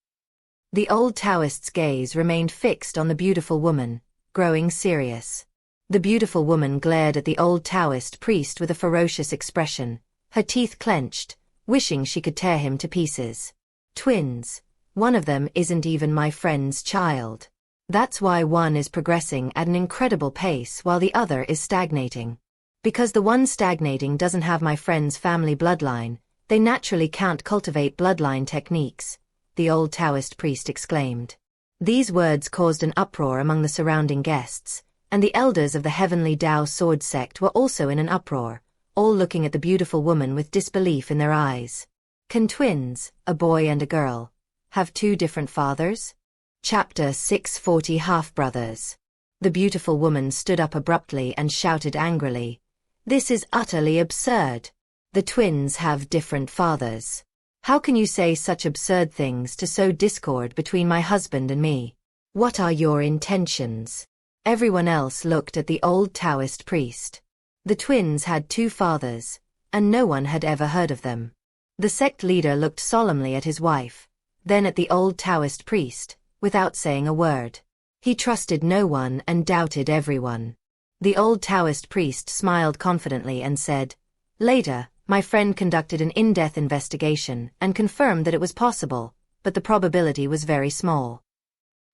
The old Taoist's gaze remained fixed on the beautiful woman, growing serious. The beautiful woman glared at the old Taoist priest with a ferocious expression, her teeth clenched, wishing she could tear him to pieces. Twins. One of them isn't even my friend's child. That's why one is progressing at an incredible pace while the other is stagnating. Because the one stagnating doesn't have my friend's family bloodline, they naturally can't cultivate bloodline techniques, the old Taoist priest exclaimed. These words caused an uproar among the surrounding guests, and the elders of the Heavenly Dao Sword sect were also in an uproar, all looking at the beautiful woman with disbelief in their eyes. Can twins, a boy and a girl, have two different fathers? Chapter 640 Half-Brothers. The beautiful woman stood up abruptly and shouted angrily, "This is utterly absurd. The twins have different fathers. How can you say such absurd things to sow discord between my husband and me? What are your intentions?" Everyone else looked at the old Taoist priest. The twins had two fathers, and no one had ever heard of them. The sect leader looked solemnly at his wife, then at the old Taoist priest, without saying a word. He trusted no one and doubted everyone. The old Taoist priest smiled confidently and said, "Later, my friend conducted an in-depth investigation and confirmed that it was possible, but the probability was very small."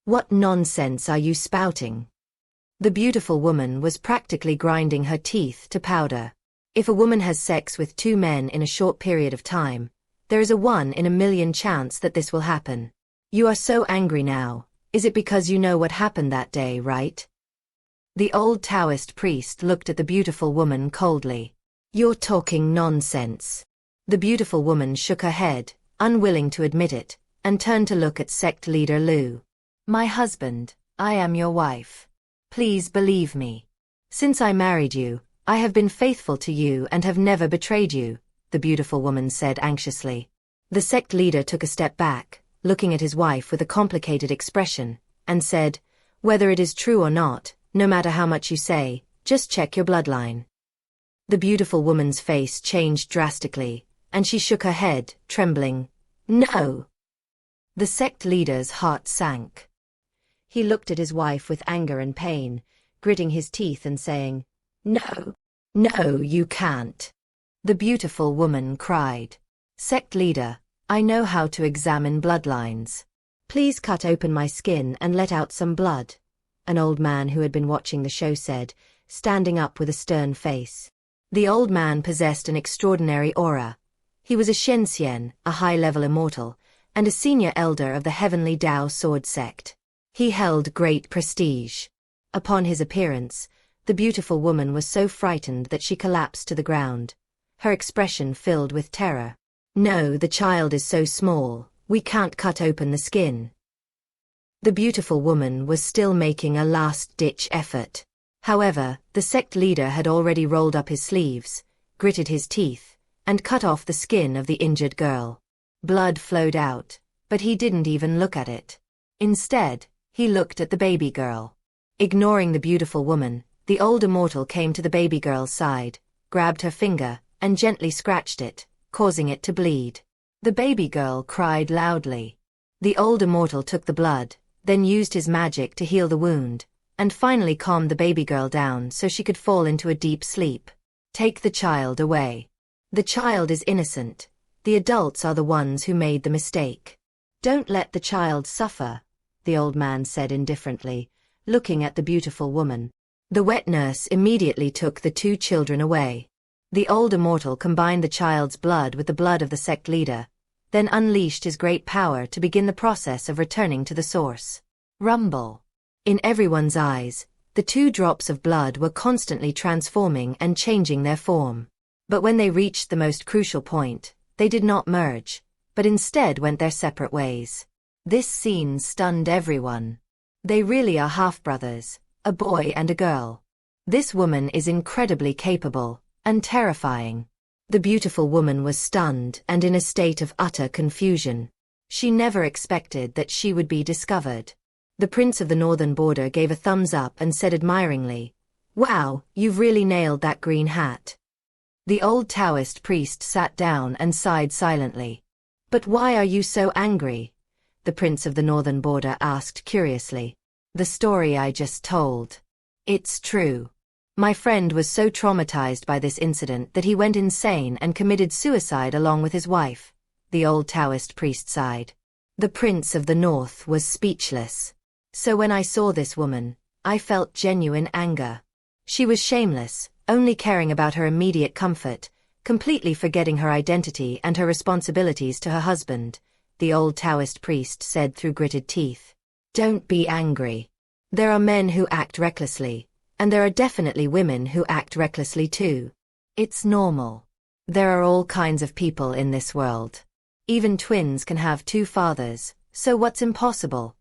"What nonsense are you spouting?" The beautiful woman was practically grinding her teeth to powder. If a woman has sex with two men in a short period of time, there is a 1 in a million chance that this will happen. You are so angry now, is it because you know what happened that day, right? The old Taoist priest looked at the beautiful woman coldly. "You're talking nonsense." The beautiful woman shook her head, unwilling to admit it, and turned to look at sect leader Lu. "My husband, I am your wife. Please believe me. Since I married you, I have been faithful to you and have never betrayed you," the beautiful woman said anxiously. The sect leader took a step back, looking at his wife with a complicated expression, and said, "Whether it is true or not, no matter how much you say, just check your bloodline." The beautiful woman's face changed drastically, and she shook her head, trembling. "No." The sect leader's heart sank. He looked at his wife with anger and pain, gritting his teeth and saying, "No, no, you can't." The beautiful woman cried, "Sect leader, I know how to examine bloodlines. Please cut open my skin and let out some blood," an old man who had been watching the show said, standing up with a stern face. The old man possessed an extraordinary aura. He was a Xian, a high-level immortal, and a senior elder of the Heavenly Dao Sword sect. He held great prestige. Upon his appearance, the beautiful woman was so frightened that she collapsed to the ground, her expression filled with terror. "No, the child is so small, we can't cut open the skin." The beautiful woman was still making a last-ditch effort. However, the sect leader had already rolled up his sleeves, gritted his teeth, and cut off the skin of the injured girl. Blood flowed out, but he didn't even look at it. Instead, he looked at the baby girl. Ignoring the beautiful woman, the old immortal came to the baby girl's side, grabbed her finger, and gently scratched it, causing it to bleed. The baby girl cried loudly. The old immortal took the blood, then used his magic to heal the wound, and finally calmed the baby girl down so she could fall into a deep sleep. "Take the child away. The child is innocent. The adults are the ones who made the mistake. Don't let the child suffer," the old man said indifferently, looking at the beautiful woman. The wet nurse immediately took the two children away. The old immortal combined the child's blood with the blood of the sect leader, then unleashed his great power to begin the process of returning to the source. Rumble. In everyone's eyes, the two drops of blood were constantly transforming and changing their form. But when they reached the most crucial point, they did not merge, but instead went their separate ways. This scene stunned everyone. They really are half-brothers, a boy and a girl. This woman is incredibly capable and terrifying. The beautiful woman was stunned and in a state of utter confusion. She never expected that she would be discovered. The Prince of the Northern Border gave a thumbs up and said admiringly, "Wow, you've really nailed that green hat." The old Taoist priest sat down and sighed silently. "But why are you so angry?" the Prince of the Northern Border asked curiously. "The story I just told. It's true. My friend was so traumatized by this incident that he went insane and committed suicide along with his wife, the old Taoist priest sighed. The Prince of the North was speechless. So when I saw this woman, I felt genuine anger. She was shameless, only caring about her immediate comfort, completely forgetting her identity and her responsibilities to her husband, the old Taoist priest said through gritted teeth. Don't be angry. There are men who act recklessly, and there are definitely women who act recklessly too. It's normal. There are all kinds of people in this world. Even twins can have two fathers, so what's impossible?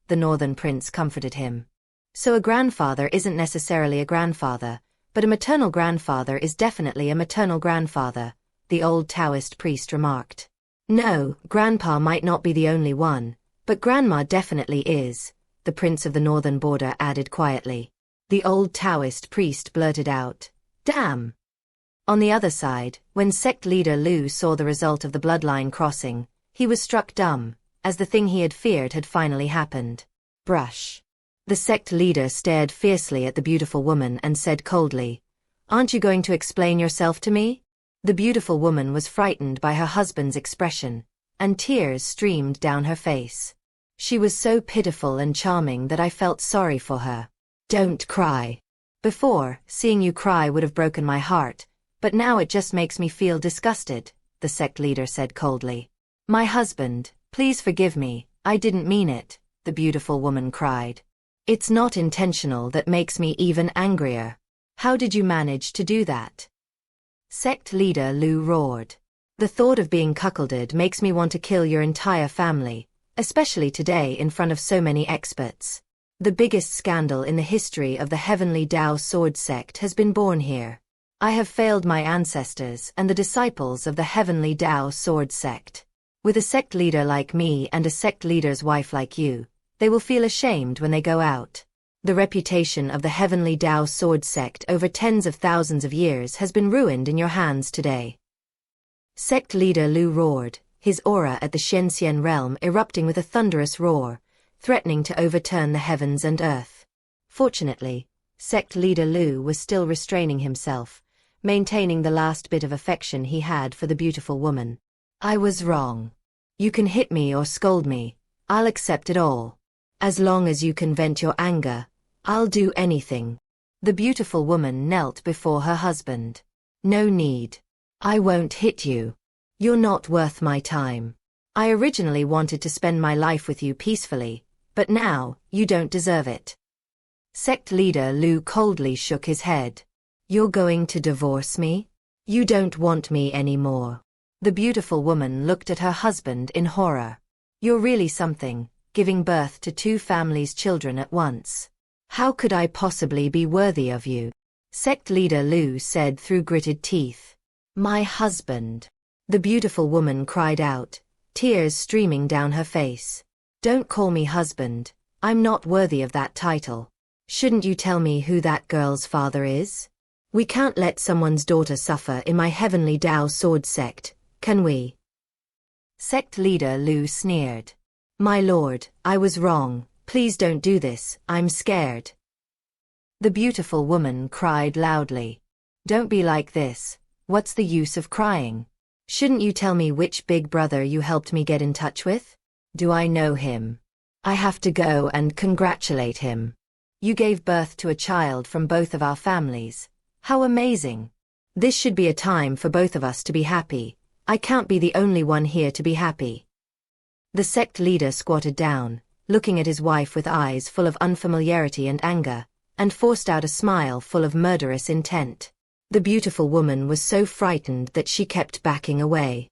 The Northern Prince comforted him. So a grandfather isn't necessarily a grandfather, but a maternal grandfather is definitely a maternal grandfather, the old Taoist priest remarked. No, grandpa might not be the only one, but grandma definitely is, the Prince of the Northern Border added quietly. The old Taoist priest blurted out, "Damn!" On the other side, when sect leader Lu saw the result of the bloodline crossing, he was struck dumb, as the thing he had feared had finally happened. Brush. The sect leader stared fiercely at the beautiful woman and said coldly, "Aren't you going to explain yourself to me?" The beautiful woman was frightened by her husband's expression, and tears streamed down her face. She was so pitiful and charming that I felt sorry for her. Don't cry. Before, seeing you cry would have broken my heart, but now it just makes me feel disgusted, the sect leader said coldly. My husband, please forgive me, I didn't mean it, the beautiful woman cried. It's not intentional that makes me even angrier. How did you manage to do that? Sect leader Lu roared. The thought of being cuckolded makes me want to kill your entire family, especially today in front of so many experts. The biggest scandal in the history of the Heavenly Tao Sword sect has been born here. I have failed my ancestors and the disciples of the Heavenly Tao Sword sect. With a sect leader like me and a sect leader's wife like you, they will feel ashamed when they go out. The reputation of the Heavenly Tao Sword sect over tens of thousands of years has been ruined in your hands today. Sect leader Lu roared, his aura at the Xianxian realm erupting with a thunderous roar, threatening to overturn the heavens and earth. Fortunately, sect leader Lu was still restraining himself, maintaining the last bit of affection he had for the beautiful woman. I was wrong. You can hit me or scold me, I'll accept it all. As long as you can vent your anger, I'll do anything. The beautiful woman knelt before her husband. No need. I won't hit you. You're not worth my time. I originally wanted to spend my life with you peacefully, but now, you don't deserve it. Sect leader Lu coldly shook his head. You're going to divorce me? You don't want me anymore. The beautiful woman looked at her husband in horror. You're really something, giving birth to two families' children at once. How could I possibly be worthy of you? Sect leader Lu said through gritted teeth. My husband. The beautiful woman cried out, tears streaming down her face. Don't call me husband, I'm not worthy of that title. Shouldn't you tell me who that girl's father is? We can't let someone's daughter suffer in my Heavenly Tao Sword sect, can we? Sect leader Lu sneered. My lord, I was wrong, please don't do this, I'm scared. The beautiful woman cried loudly. Don't be like this, what's the use of crying? Shouldn't you tell me which big brother you helped me get in touch with? Do I know him? I have to go and congratulate him. You gave birth to a child from both of our families. How amazing. This should be a time for both of us to be happy. I can't be the only one here to be happy. The sect leader squatted down, looking at his wife with eyes full of unfamiliarity and anger, and forced out a smile full of murderous intent. The beautiful woman was so frightened that she kept backing away.